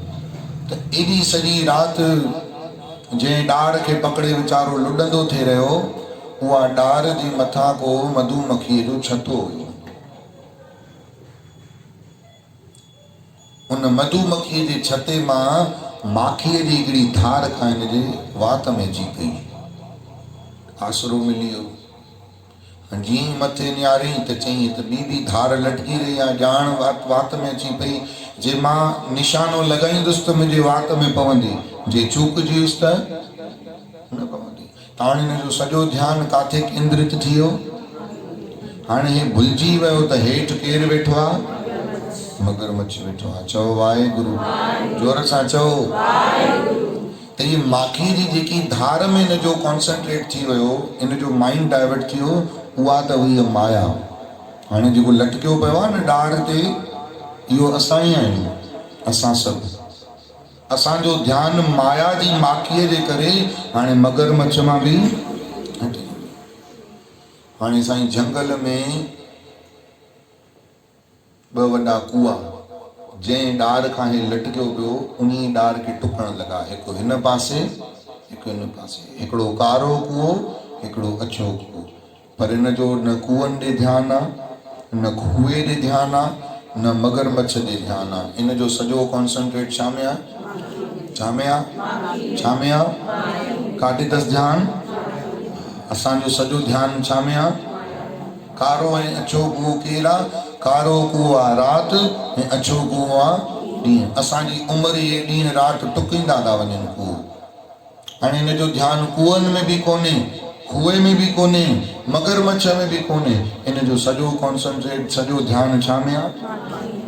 त एॾी सॼी राति जंहिं ॾार खे पकड़े वीचारो लुॾंदो थी रहियो, उहा ॾार जे मथां को मधुमक्खीअ जो छतो हुयो। उन मधुमक्खीअ जे छते मां माखीअ जी हिकिड़ी धार खां हिनजे वात में अची पई। आसरो मिली वियो। जीअं मथे निहारई त चई त ॿी धार लटकी रही आहे, ॼाण वात में अची पई। जे मां निशानो लॻाईंदुसि त मुंहिंजे वात में पवंदी, जे चूकिजी वियुसि त न पवंदी। त हाणे हिनजो सॼो ध्यानु काथे केंद्रित थी वियो। हाणे हे भुलिजी वियो त हेठि केरु वेठो आहे, मगरमच्छ वेठो आहे। चओ वाहेगुरु, जोर सां चओ वाहेगुरु। त ये माखी जी जेकी धार में हिनजो कॉन्सेंट्रेट थी वियो, हिनजो माइंड डाइवर्ट थी वियो, उहा त हुई माया। हाणे जेको लटकियो पियो आहे न ॾार ते, इहो असां ई आहियूं। असां सभु, असांजो ध्यानु माया जी माखीअ जे करे हाणे मगरमच्छ मां बि हटी। हाणे साईं जंगल में ॿ वॾा कुआ, जंहिं ॾार खां हे लटकियो पियो, उन ॾार खे टुकण लॻा। हिकु हिन पासे, हिकु हिन पासे। हिकिड़ो कारो कुओ, हिकिड़ो अछो कुओ। पर हिन जो न कुअनि ॾे ध्यानु आहे, न खूहे ॾे ध्यानु आहे, न मगरमच्छ ॾे ध्यानु आहे। इन जो सॼो कॉन्सेंट्रेट छा में आहे, छा में आहे, छा में आहे, काॾे अथसि ध्यानु। असांजो सॼो ध्यानु छा में आहे, कारो ऐं अछो कुओ केरु आहे। कारो कुओ आहे राति ऐं अछो कुओ आहे ॾींहुं। असांजी उमिरि इहे ॾींहं राति टुकींदा था वञनि कुओ। हाणे हिन जो ध्यानु कुअनि में बि कोन्हे, खूहे में बि कोन्हे, मगरमच्छ में बि कोन्हे। इन जो सॼो कॉन्सेंट्रेट, सॼो ध्यानु छा में आहे,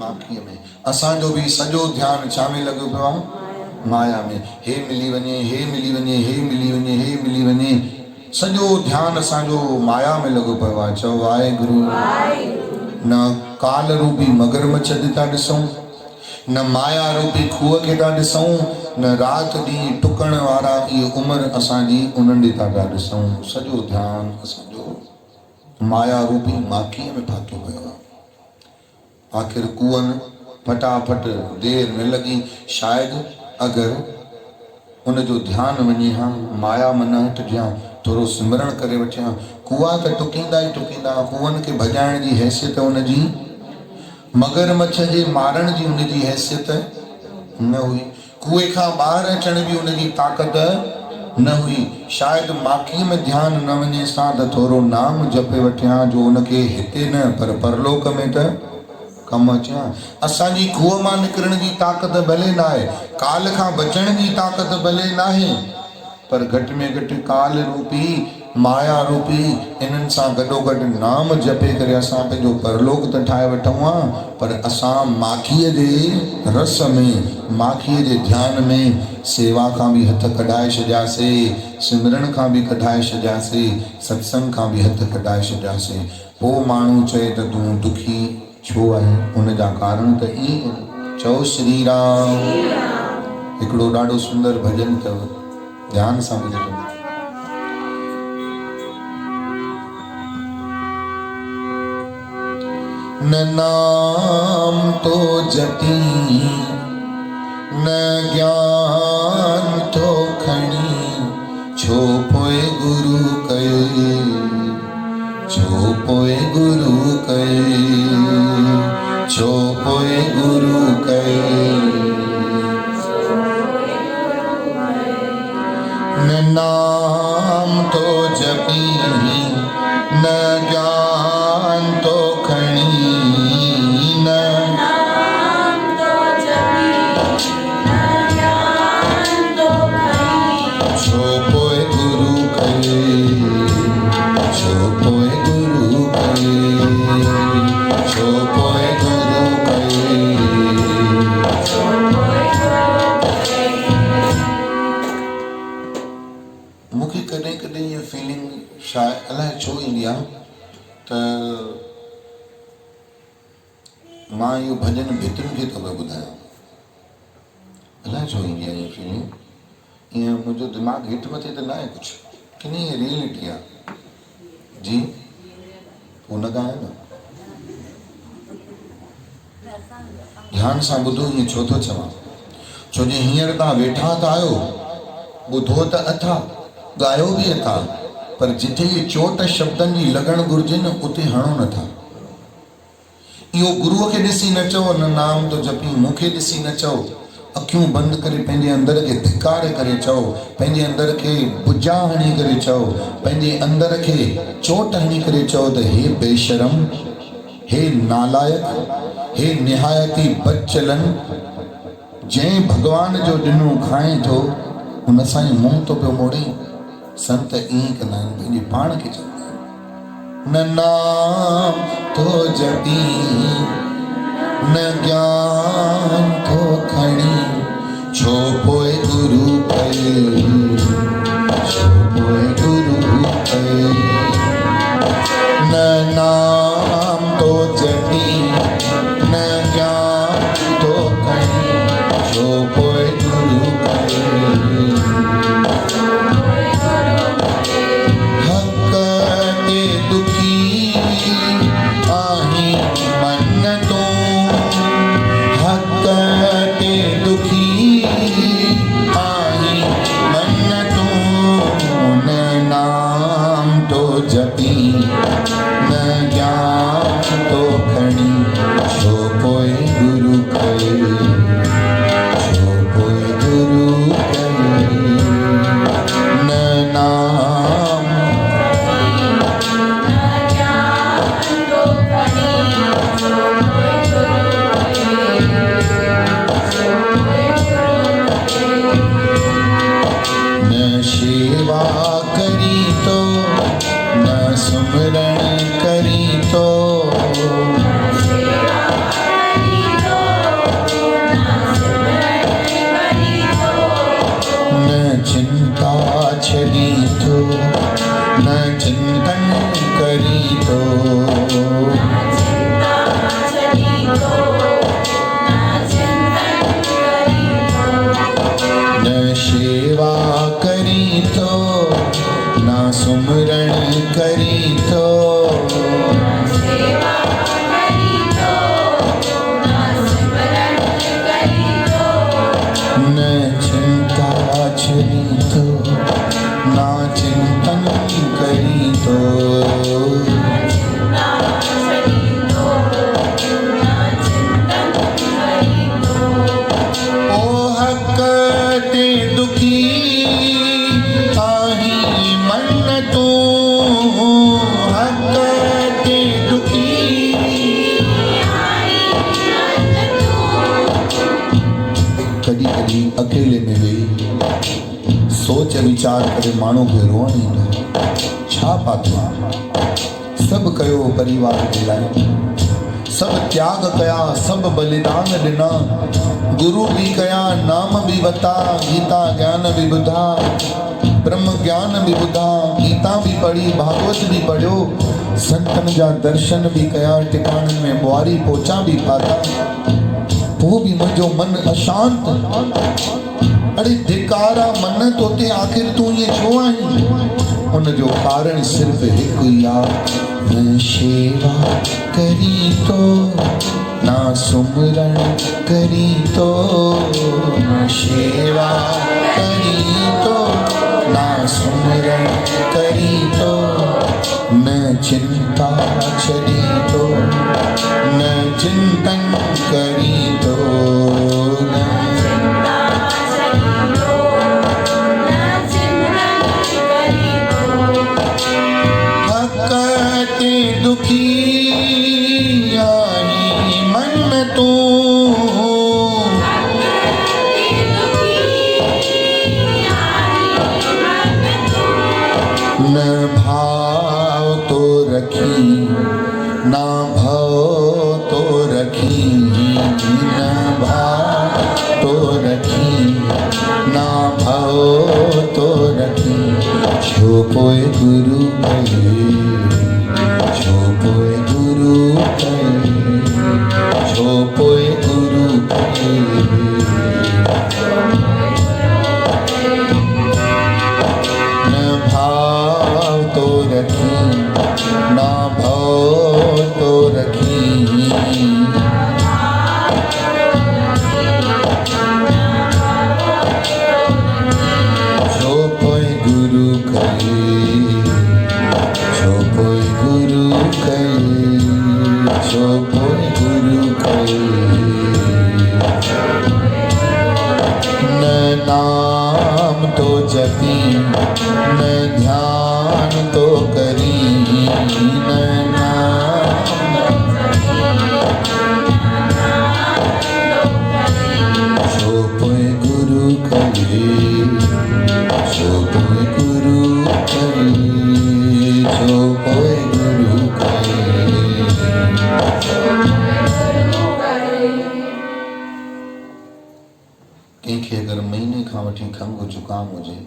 माखीअ में। असांजो बि सॼो ध्यानु छा में लॻो पियो आहे, माया में। हे मिली वञे, हे मिली वञे, हे मिली वञे, हे मिली वञे। सॼो ध्यानु असांजो माया में लॻो पियो आहे। चओ वाहेगुरु। न काल रूपी मगरमच्छ खे था ॾिसूं, न माया रूपी खूह खे था ॾिसूं, न राति ॾींहुं टुकण वारा इहे उमिरि असांजी उन्हनि ॾे था ॾिसूं। सॼो ध्यानु असांजो माया रूपी माखीअ में फाथो पियो आहे। आख़िर कुअनि फटाफट देरि न लॻी। शायदि अगरि उनजो ध्यानु वञे हा, माया मन हटिजे हा, थोरो सिमरण करे वठे हा। कुआ त टुकींदा ई टुकींदा, कुअनि खे भॼाइण जी हैसियत उनजी, मगरमच्छ जे मारण जी उनजी हैसियत न हुई। कुएं खां ॿाहिरि अचण जी उनजी ताक़त न हुई। शायदि माखीअ में ध्यानु न वञे सां त थोरो नाम जपे वठे हा, जो उनखे हिते न पर परलोक में त कमु अचे हा। असांजी खूह मां निकिरण जी ताक़त भले न आहे, काल खां बचण जी ताक़त भले न आहे, पर घटि में घटि काल रूपी, माया रूपी इन्हनि सां गॾोगॾु नाम जपे करे असां पंहिंजो परलोक त ठाहे वठूं हा। पर असां माखीअ जे रस में, माखीअ जे ध्यान में सेवा खां बि हथ कढाए छॾियासीं, सिमरन खां बि कढाए छॾियासीं, सत्संग खां बि हथ कढाए छॾियासीं। पोइ माण्हू चए त तूं दुखी छो आहे, उन जा कारण त इहे आहिनि। चओ श्री राम। हिकिड़ो ॾाढो सुंदर भॼन अथव, ध्यान सां ॿुधो। न नाम तो जपी न ज्ञान तो खणी, छो पोए गुरु कहे, छो पोए गुरु कहे, छो पोए गुरु कहे। न नाम तो जपी न ज्ञान तो खणी, न नाम तो जपी न ज्ञान तो खणी, छो पोए गुरु कहे, छो पोए गुरु कहे, छो पोए गुरु कहे, छो पोए गुरु कहे। मूंखे कॾहिं कॾहिं इहा फीलिंग शायदि अलाए छो ईंदी आहे त मां इहो भॼन भितुनि खे थो पियो ॿुधायां। अलाए छो ईंदी आहे इहा फीलिंग, ईअं मुंहिंजो दिमाग़ हेठि मथे त न आहे कुझु, कि न इहा रियलिटी आहे। जी उन खां आहे न, ध्यान सां ॿुधो, ईअं छो थो चवां, छो जो हींअर तव्हां वेठा त आहियो, ॿुधो त अथा, ॻायो बि अथा, पर जिथे इहे चोट शब्दनि जी लॻण घुरिजे न उते हणो नथा। इहो गुरूअ खे ॾिसी न चओ न नाम तो जपी, मूंखे ॾिसी न चओ, अखियूं बंदि करे पंहिंजे अंदर खे धिकारे करे चओ, पंहिंजे अंदर खे बुजा हणी करे चओ, पंहिंजे अंदर खे चोट हणी करे चओ त हे बेशरम, हे नालायक, हे निहायती बदचलन, जंहिं भगवान जो ॾिनो खाए थो हुन सां ई मुंहुं थो पियो मोड़े। संत ईअं कंदा आहिनि, पंहिंजे पाण खे चवंदा आहिनि, न नाम तो जपी न ज्ञान तो खणी, छो पोए गुरु कहे, छो पोए गुरु कहे। न नाम तो जपी न ज्ञान तो खणी, छो पोए गुरु कहे। जपी न ज्ञान तो खणी, छो पोए गुरु कहे, छो पोए गुरु कहे। न नाम न ज्ञान तो खणी, छो पोए गुरु कहे, छो पोए गुरु कहे। न सेवा करी तो न सुमरण करी तो, न चिंता छड़ी तो न चिंतन करी तो, न सेवा करी तो न सुमरण करी तो, न चिंता छड़ी तो न चिंतन करी तो। ओ हक ते दुखी आही मन तू, हक ते दुखी कॾहिं कॾहिं अकेले में वेही सोच वीचार करे माण्हू खे रोअण ईंदो, छा पातो सभु कयो परिवार जे लाइ, सभु त्याग कया, सभु बलिदान ॾिना, गुरु भी कया, नाम भी वता, गीता ज्ञान भी ॿुधा, ब्रह्म ज्ञान भी ॿुधा, गीता भी पढ़ी, भागवत भी पढ़ियो, संतन जा दर्शन भी कया, टिकाणनि में ॿुआरी पोचा भी पाता, पोइ बि मुंहिंजो मन अशांत। अरे धिकारा मन तो ते आखिर तूं ईअं छो आहीं? उनजो कारण सिर्फ़ हिकु ई आहे, न शेवा करी तो, ना सुमरण करी तो, न शेवा करी तो, ना सुमरण करी तो, न चिंता छड़ी तो, न चिंतन करी तो, न हकते दुखी आई मन तू, न भाव तो रखी, ना भाव तो रखी, न भाव तो रखी, ना भाव तो रखी। छो पोए गुरु कहे, छो पोए गुरु कहे, छो पोए गुरु कहे। न भाव तो रखी, ना भाव तो रखी, छो पोए गुरु कहे, छो पोए गुरु कहे, छो पोए गुरु कहे। न नाम तो जपी, न ध्यान तो करी, न नाम छो पोए गुरु कहे, छो पोए गुरु कहे, छो पोए गुरु कहे। कंहिंखे अगरि महीने खां वठी खंघि जुकाम हुजे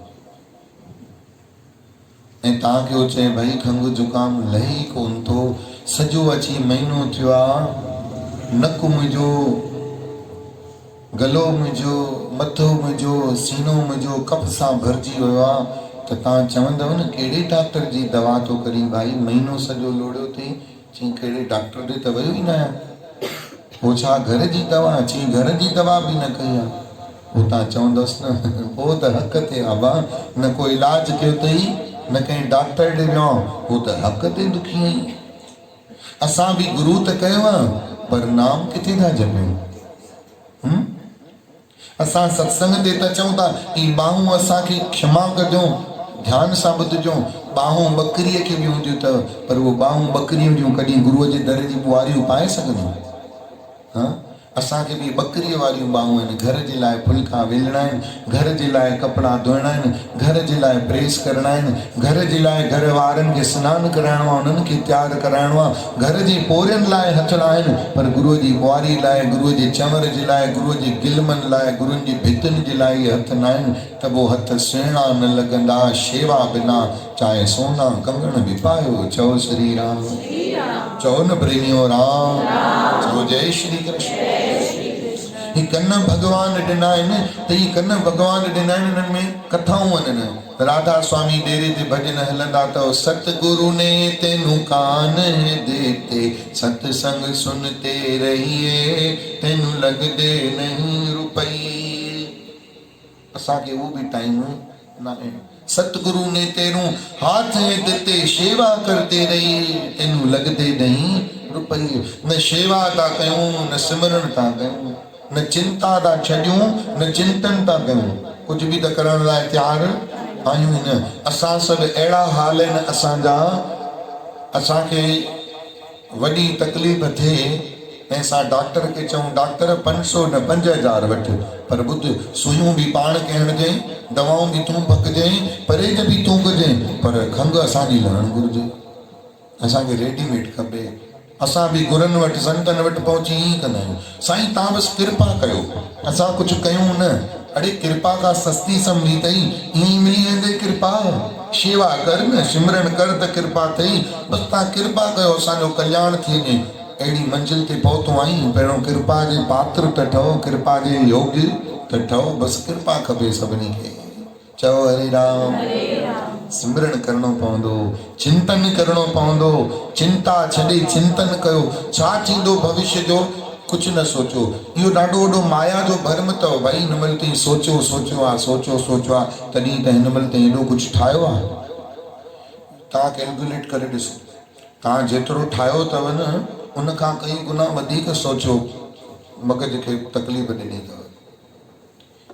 ऐं तव्हांखे उहो चए भई खंघि जुकाम लहे ई कोन थो, सॼो अची महीनो थियो आहे, नकु मुंहिंजो, गलो मुंहिंजो, मथो मुंहिंजो, सीनो मुंहिंजो कफ सां भरिजी वियो आहे, त तव्हां चवंदव न कहिड़े डॉक्टर जी दवा थो करी भाई, महीनो सॼो लोड़ियो अथई। चई कहिड़े डॉक्टर ॾे त वियो ई न आहियां। पोइ छा घर जी दवा? चई घर जी दवा बि न कई आहे। पोइ तव्हां चवंदुसि न पोइ त हक़ ते आबा, न को इलाज कयो अथई, न कंहिं डॉक्टर ॾे वियो, पोइ त हक़ ते दुखी आहीं। असां बि गुरू त कयो आहे, पर नाम किथे था जपियूं? असां सत्संग ते त चऊं था कि बाहूं असांखे क्षमा कजो, ध्यान सां ॿुधजो। बाहूं ॿकरीअ खे बि हूंदियूं अथव, पर उहो बाहूं ॿकरीअ जूं कॾहिं गुरूअ जे दर जी ॿुआरियूं पाए सघंदियूं? हाँ, असांखे बि ॿकरीअ वारियूं बाहूं आहिनि। घर जे लाइ फुल्का वेलणा आहिनि, घर जे लाइ कपिड़ा धोइणा आहिनि, घर जे लाइ प्रेस करणा आहिनि, घर जे लाइ घर वारनि खे सनानु कराइणो आहे, उन्हनि खे तयारु कराइणो आहे, घर जी पोरियुनि लाइ हथड़ा आहिनि, पर गुरूअ जी ॿुआरी लाइ, गुरूअ जे चंवर जे लाइ, गुरूअ जे गिलमनि लाइ, गुरुनि जी भितुनि जे लाइ इहे हथ न आहिनि, त पोइ हथ सुहिणा न लॻंदा। शेवा बिना चाहे सोना कंगण बि पायो। चओ श्री राम, चओ न प्रेमियो राम, चओ जय श्री कृष्ण। ही कन भगवान ॾिना आहिनि, त ही कन भगवान ॾिना आहिनि, हिननि में कथाऊं आहिनि। राधा स्वामी डेरे ते भॼन हलंदा अथव। सतगुरु ने तेनू कान देते, सत्संग सुनते रहिए, तेनू लगदे नहीं रुपये। असांखे उहो बि टाइम न आहे। सतगुरु ने तेनू हाथ देते, सेवा करते रहिए, तेनू लगदे नहीं रुपये। न शेवा था कयूं, न सिमरन था कयूं, न चिंता था छॾियूं, न चिंतन था कयूं, कुझु बि त करण लाइ तयारु आहियूं न। असां सभु अहिड़ा हाल आहिनि असांजा, असांखे वॾी तकलीफ़ थिए ऐं असां डॉक्टर खे चऊं डॉक्टर 500 न 5000 वठि, पर ॿुध सुइयूं बि पाण खे हणिजे, दवाऊं बि तूं फकिजे, परहेज बि तूं कजे, पर खंघि असांजी लहणु घुरिजे। असांखे रेडीमेड खपे। असां बि गुरुनि वटि संतनि वटि पहुची ईअं कंदा आहियूं, साईं तव्हां बसि कृपा कयो, असां कुझु कयूं न। अड़े कृपा का सस्ती समझी अथई, ईअं ई मिली वेंदे कृपा। शेवा कर न, सिमरन कर त कृपा अथई। बसि तव्हां कृपा कयो, असांजो कल्याण थी वञे। अहिड़ी मंजिल ते पहुतो आहीं, पहिरियों कृपा जे पात्र त ठहो, कृपा जे योग्य त ठहो, बसि कृपा खपे सभिनी खे। चओ हरे राम। सिमरन करणो पवंदो, चिंतन करणो पवंदो, चिंता छॾे चिंतन कयो। छा थींदो भविष्य जो कुझु न सोचो। इहो ॾाढो वॾो माया जो भर्म अथव भाई। हिन महिल ताईं सोचो सोचियो आहे, सोचो सोचियो आहे, तॾहिं त हिन महिल ताईं एॾो कुझु ठाहियो आहे। तव्हां कैलकुलेट करे ॾिसो, तव्हां जेतिरो ठाहियो अथव न उन खां कई गुना वधीक सोचो, मगज खे तकलीफ़ ॾिनी अथव।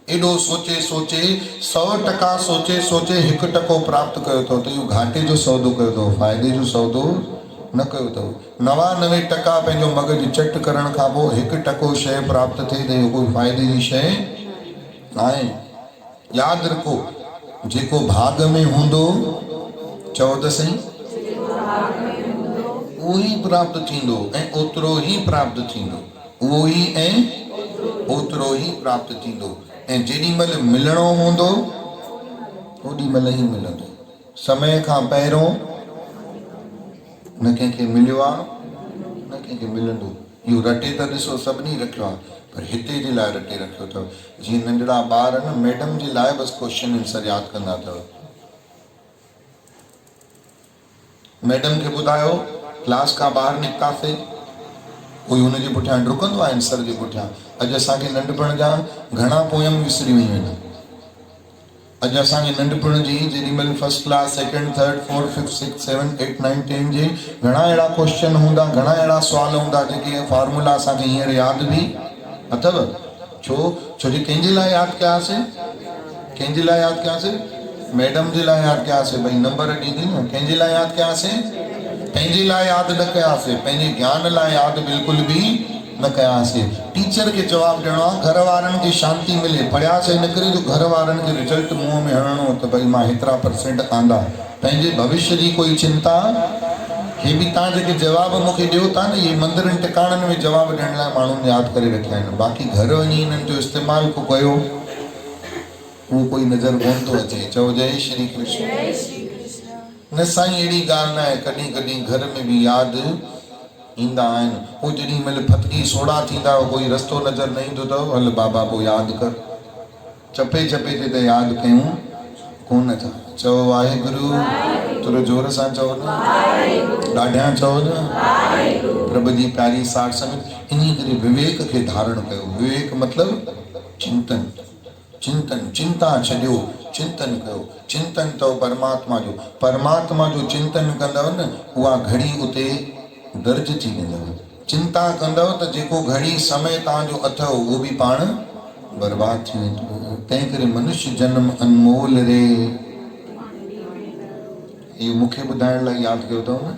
एॾो सोचे सोचे 100% सोचे सोचे 1% प्राप्त कयो अथव, त इहो घाटे जो सौदो कयो अथव, फ़ाइदे जो सौदो न कयो अथव। 99% पंहिंजो मगज चट करण खां पोइ 1% शइ प्राप्त थिए त इहो कोई फ़ाइदे जी शइ आहे। यादि रखो, जेको भाग में हूंदो, चओ त सही, उहो ई प्राप्त थींदो ऐं ओतिरो ई प्राप्त थींदो। उहो ई ऐं ओतिरो ई प्राप्त थींदो। ऐं जेॾी महिल मिलणो हूंदो ओॾी महिल ई मिलंदो। समय खां पहिरियों न कंहिंखे मिलियो आहे, न कंहिंखे मिलंदो। इहो रटे त ॾिसो सभिनी रखियो आहे, पर हिते जे लाइ रटे रखियो अथव। जीअं नंढड़ा ॿार न मैडम जे लाइ बसि क्वेश्चन आंसर यादि कंदा अथव। मैडम खे ॿुधायो, क्लास खां ॿाहिरि निकितासीं, कोई हुनजे पुठियां डुकंदो आहे आंसर जे पुठियां। अॼु असांखे नंढपण जा घणा पोयम विसरी वियूं आहिनि। अॼु असांखे नंढपण जी जेॾी महिल first class, second, third, fourth, fifth, six, seven, eight, nine, 10 जे घणा अहिड़ा क्वेश्चन हूंदा, घणा अहिड़ा सुवाल हूंदा जेके फॉर्मूला असांखे हींअर यादि बि अथव। छो जे कंहिंजे लाइ यादि कयासीं, कंहिंजे लाइ यादि कयासीं, मैडम जे लाइ यादि कयासीं। भई नंबर ॾींदी न, कंहिंजे लाइ यादि कयासीं, पंहिंजे लाइ यादि न कयासीं, पंहिंजे ज्ञान लाइ यादि बिल्कुलु बि न कयासीं। टीचर खे जवाबु ॾियणो आहे, घर वारनि खे शांती मिले। पढ़ियासीं इन करे जो घर वारनि खे रिजल्ट मुंहं में हणणो त भई मां हेतिरा % आंदा। पंहिंजे भविष्य जी कोई चिंता। हे बि तव्हां जेके जवाब मूंखे ॾियो था न, इहे मंदरनि टिकाणनि में जवाब ॾियण लाइ माण्हुनि यादि करे रखिया आहिनि। बाक़ी घर वञी हिननि जो इस्तेमालु को कयो, उहो कोई नज़र कोन थो अचे। चओ जय श्री कृष्ण। न साईं, अहिड़ी ॻाल्हि न आहे। कॾहिं कॾहिं घर में बि यादि ईंदा आहिनि। पोइ जेॾी महिल फतकी सोड़ा थींदा, कोई रस्तो नज़र न ईंदो अथव, हल बाबा पोइ यादि कर। चपे चपे ते त यादि कयूं कोन था। चओ वाहेगुरु, थोरो जोर सां चओ न, ॾाढियां चओ न। प्रभु जी प्यारी साठ संगत, इन करे विवेक खे धारण कयो। विवेक मतिलबु चिंतन। चिंतन, चिंता छॾियो, चिंतन कयो। चिंतन अथव परमात्मा जो। परमात्मा जो चिंतन कंदव न, उहा घड़ी उते दर्ज थी वेंदव। चिंता कंदव त जेको घड़ी समय तव्हांजो अथव उहो बि पाण बर्बाद थी वेंदो। तंहिं करे मनुष्य जन्म अनमोल रे, इहो मूंखे ॿुधाइण लाइ यादि कयो अथव न,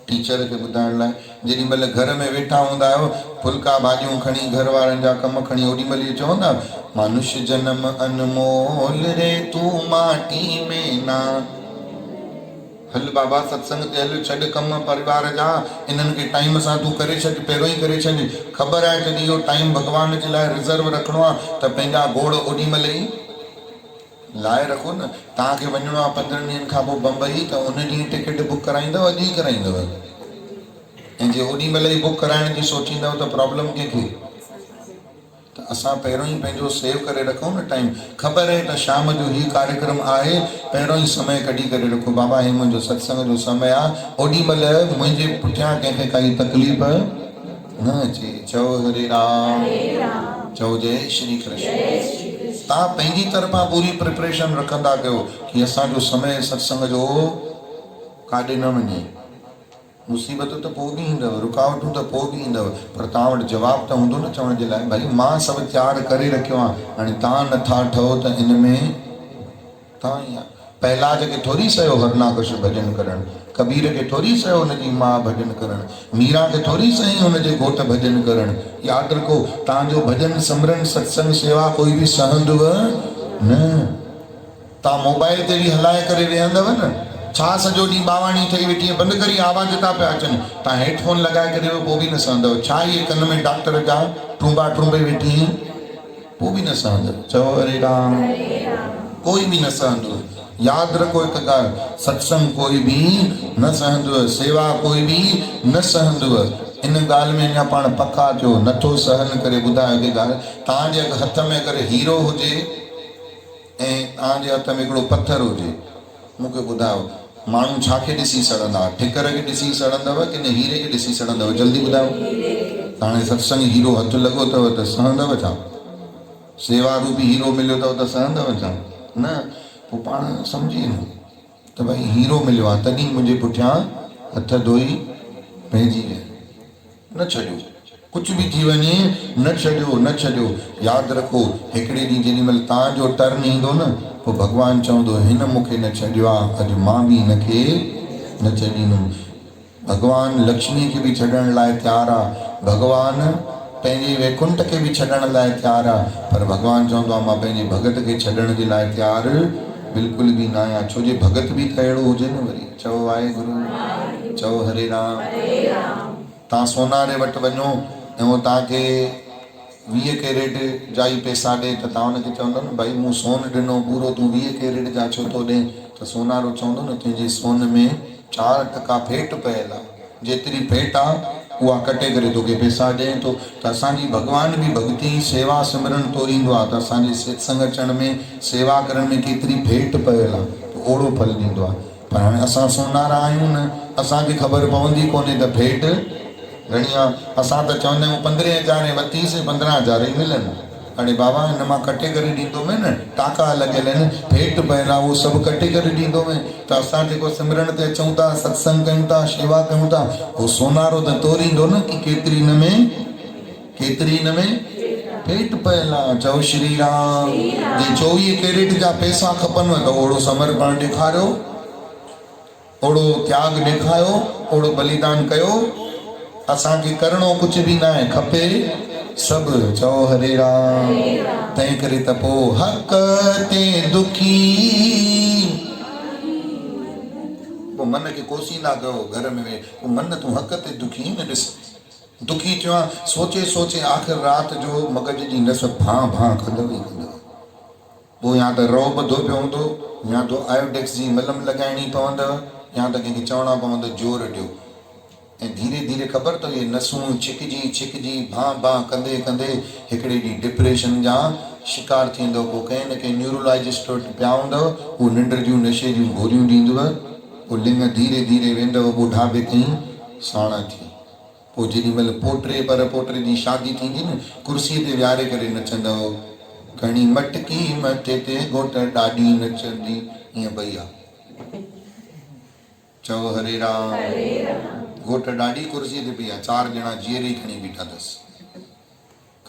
टीचर खे ॿुधाइण लाइ। जेॾी महिल घर में वेठा हूंदा आहियो, फुल्का भाॼियूं खणी, घर वारनि जा कम खणी, ओॾी महिल इहो चवंदा, मनुष्य जन्म अनमोल रे, तूं माटी में ना। हल बाबा सत्संग ते हल, छॾ कम परिवार जा, इन्हनि खे टाइम सां तूं करे छॾ, पहिरियों ई करे छॾ। ख़बर आहे जॾहिं इहो टाइम भॻवान जे लाइ रिज़र्व रखिणो आहे त पंहिंजा गोड़ ओॾी महिल ई लाहे रखो न। तव्हांखे वञिणो आहे 15 ॾींहंनि खां पोइ बम्बई, त उन ॾींहुं टिकट बुक कराईंदव, अॼु ई कराईंदव। ऐं जे ओॾी महिल ई बुक कराइण जी सोचींदव त प्रॉब्लम कंहिंखे। त असां पहिरियों ई पंहिंजो सेव करे रखूं न टाइम। ख़बर आहे त शाम जो हीउ कार्यक्रम आहे, पहिरियों ई समय कढी करे रखो। बाबा हे मुंहिंजो सत्संग जो समय आहे, ओॾी महिल मुंहिंजे पुठियां कंहिंखे काई तकलीफ़ न अचे। चओ हरे राम, चओ जय श्री कृष्ण। तव्हां पंहिंजी तरफ़ां पूरी प्रिपरेशन रखंदा कयो कि असांजो समय सत्संग जो काॾे न वञे। मुसीबत त पोइ बि ईंदव, रुकावटूं त पोइ बि ईंदव, पर तव्हां वटि जवाबु त हूंदो न चवण जे लाइ, भई मां सभु तयारु करे रखियो आहे, हाणे तव्हां नथा ठहो त इन में तव्हां ई आहे। पहलाज खे थोरी सयो हरनाकश भॼन करणु, कबीर खे थोरी सयो हुनजी मां भॼन करणु, मीरा खे थोरी सही हुनजे घोट भॼन करणु। यादि रखो, तव्हांजो भॼन सिमरन सत्संग सेवा कोई बि सहंदव न। तव्हां मोबाइल ते बि हलाए करे वेहंदव न, छा सॼो ॾींहुं बावाणी ठही वेठी आहे, बंदि करी आवाज़ था पिया अचनि, तव्हां हेडफोन लॻाए करे पोइ बि न सहंदव। छा इहे कन में डॉक्टर जा टूंबा टूंबे वेठी, पोइ बि न सहंदव। चओ हरे राम। कोई बि न सहंदो। यादि रखो हिकु ॻाल्हि, सत्संग कोई बि न सहंदव, सेवा कोई बि न सहंदव। इन ॻाल्हि में अञा पाण पका थियो नथो सहन करे ॿुधायो की ॻाल्हि तव्हांजे हथ में अगरि हीरो हुजे ऐं तव्हांजे हथ में हिकिड़ो पत्थर हुजे मूंखे ॿुधायो माण्हू छाखे ॾिसी सड़ंदा ठिकर खे ॾिसी सड़ंदव की न हीरे खे ॾिसी सड़ंदव जल्दी ॿुधायो हाणे सत्संग हीरो हथु लॻो अथव त सहंदव छा सेवा रूपी हीरो मिलियो अथव त सहंदव छा न पोइ पाण सम्झी न त भई हीरो मिलियो आहे तॾहिं मुंहिंजे पुठियां हथ धोई पंहिंजी न छॾियो कुझु बि थी वञे न छॾियो यादि रखो हिकिड़े ॾींहुं जेॾी महिल तव्हांजो टर्न ईंदो न पोइ भॻवानु चवंदो हिन मूंखे न छॾियो आहे अॼु मां बि हिनखे न छॾींदुमि भॻवानु लक्ष्मी खे बि छॾण लाइ तयारु आहे भॻवानु पंहिंजे वैकुंठ खे बि छॾण लाइ तयारु आहे पर भॻवानु चवंदो आहे मां पंहिंजे भॻत खे छॾण जे लाइ तयारु बिल्कुलु बि न आहियां छो जे भॻत बि त अहिड़ो हुजे न वरी चओ वाहेगुरु चओ हरे राम तव्हां सोनारे वटि वञो ऐं उहो तव्हांखे 20 कैरेट जा ई पैसा ॾे त तव्हां हुनखे चवंदव न भाई मूं सोन ॾिनो पूरो तूं 20 कैरेट जा छो थो ॾे त सोनारो चवंदो न तुंहिंजे सोन में 4% फेट पयल आहे जेतिरी फेट आहे उहा कटे करे तोखे पैसा ॾिए थो त असांजी भॻवानु बि भक्ति सेवा सिमरन तोरींदो आहे त असांजे सत्संग अचण में सेवा करण में केतिरी फेट पयल आहे त ओड़ो फल ॾींदो आहे पर हाणे असां सोनारा आहियूं न असांखे ख़बर पवंदी कोन्हे त फेट घणी आहे असां त चवंदा आहियूं 15,000 वरितीसीं 15,000 ई मिलनि अरे बाबा हिन मां कटे करे ॾींदोमांइ न टाका लॻियल आहिनि फेट पयल आहे उहो सभु कटे करे ॾींदोमांइ त असां जेको सिमरन ते अचूं था सत्संग कयूं था शेवा कयूं था उहो सोनारो त तोरींदो न कि केतिरी हिन में फेट पयल आहे चओ श्री राम जे 24 कैरेट जा पैसा खपनि त ओड़ो समर्पण ॾेखारियो ओड़ो त्याग ॾेखारियो ओड़ो बलिदान कयो असांखे करणो कुझु बि न आहे खपे सभु चओ हरे राम तंहिं करे त पोइ हक़ ते दुखी पोइ मन खे कोसींदा कयो घर में वेह पोइ मन तूं हक़ ते दुखी न ॾिस दुखी थियो आहे सोचे आख़िर राति जो मगज जी नस भां कंदव ई कंदव पोइ या त रओ ॿधो पियो हूंदो या तो आयोडेक्स जी मलम लॻाइणी पवंदव या त कंहिंखे चवणो पवंदो जोर ॾियो ऐं धीरे धीरे ख़बर अथव इहे नसूं छिकजी भां कंदे हिकिड़े ॾींहुं डिप्रेशन जा शिकार थींदो पोइ कंहिं न कंहिं न्यूरोलॉजिस्ट वटि पिया हूंदव उहो निंड जूं नशे जूं गोरियूं ॾींदव पोइ लिंग धीरे धीरे वेंदव ॿुढापे ताईं साणा थी पोइ जेॾी महिल पोटे पर पोटे जी शादी थींदी न कुर्सीअ ते विहारे करे नचंदव घणी मटकी मथे ते घोट ॾाढी नचंदी ईअं भई आहे चओ हरे राम घोट ॾाढी कुर्सीअ ते पई आहे 4 ॼणा जीअरी खणी बीठा अथसि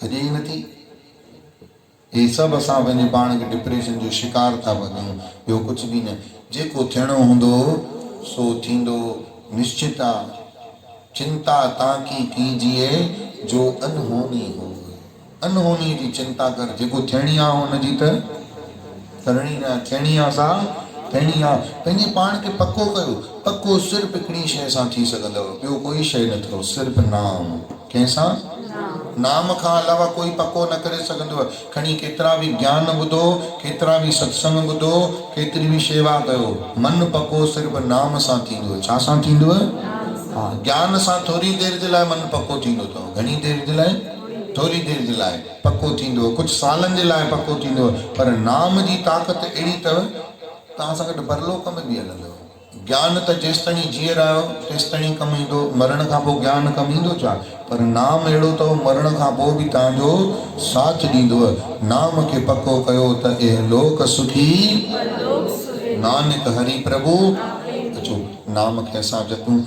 कॾहिं ई नथी हे सभु असां पंहिंजे पाण खे डिप्रेशन जो शिकार था बणूं ॿियो कुझु बि न जेको थियणो हूंदो सो थींदो निश्चित आहे चिंता ताकी कीजिए जो अनहोनी हो अनहोनी जी चिंता कर जेको थियणी आहे हुनजी त करणी न थियणी आहे सा थियणी आहे पंहिंजे पाण खे पको कयो पको सिर्फ़ु हिकिड़ी शइ सां थी सघंदव ॿियो कोई शइ न अथव सिर्फ़ु नाम कंहिंसां नाम खां अलावा कोई पको न करे सघंदव खणी केतिरा बि ज्ञान ॿुधो केतिरा बि सत्संग ॿुधो केतिरी बि शेवा कयो मन पको सिर्फ़ु नाम सां थींदो छा सां थींदव हा ज्ञान सां थोरी देरि जे लाइ मन पको थींदो अथव घणी देरि जे लाइ थोरी देरि जे लाइ पको थींदो कुझु सालनि जे लाइ पको थींदो पर नाम जी ताक़त अहिड़ी अथव तव्हां सां गॾु परलोक में बि हलंदव ज्ञान त जेसिताईं जीअर आहियो तेसिताईं कमु ईंदो मरण खां पोइ ज्ञान कमु ईंदो छा पर नाम अहिड़ो अथव मरण खां पोइ बि तव्हांजो साथ ॾींदव नाम खे पको कयो त इहलोक सुखी नानक हरि प्रभु अचो नाम खे असां जपूं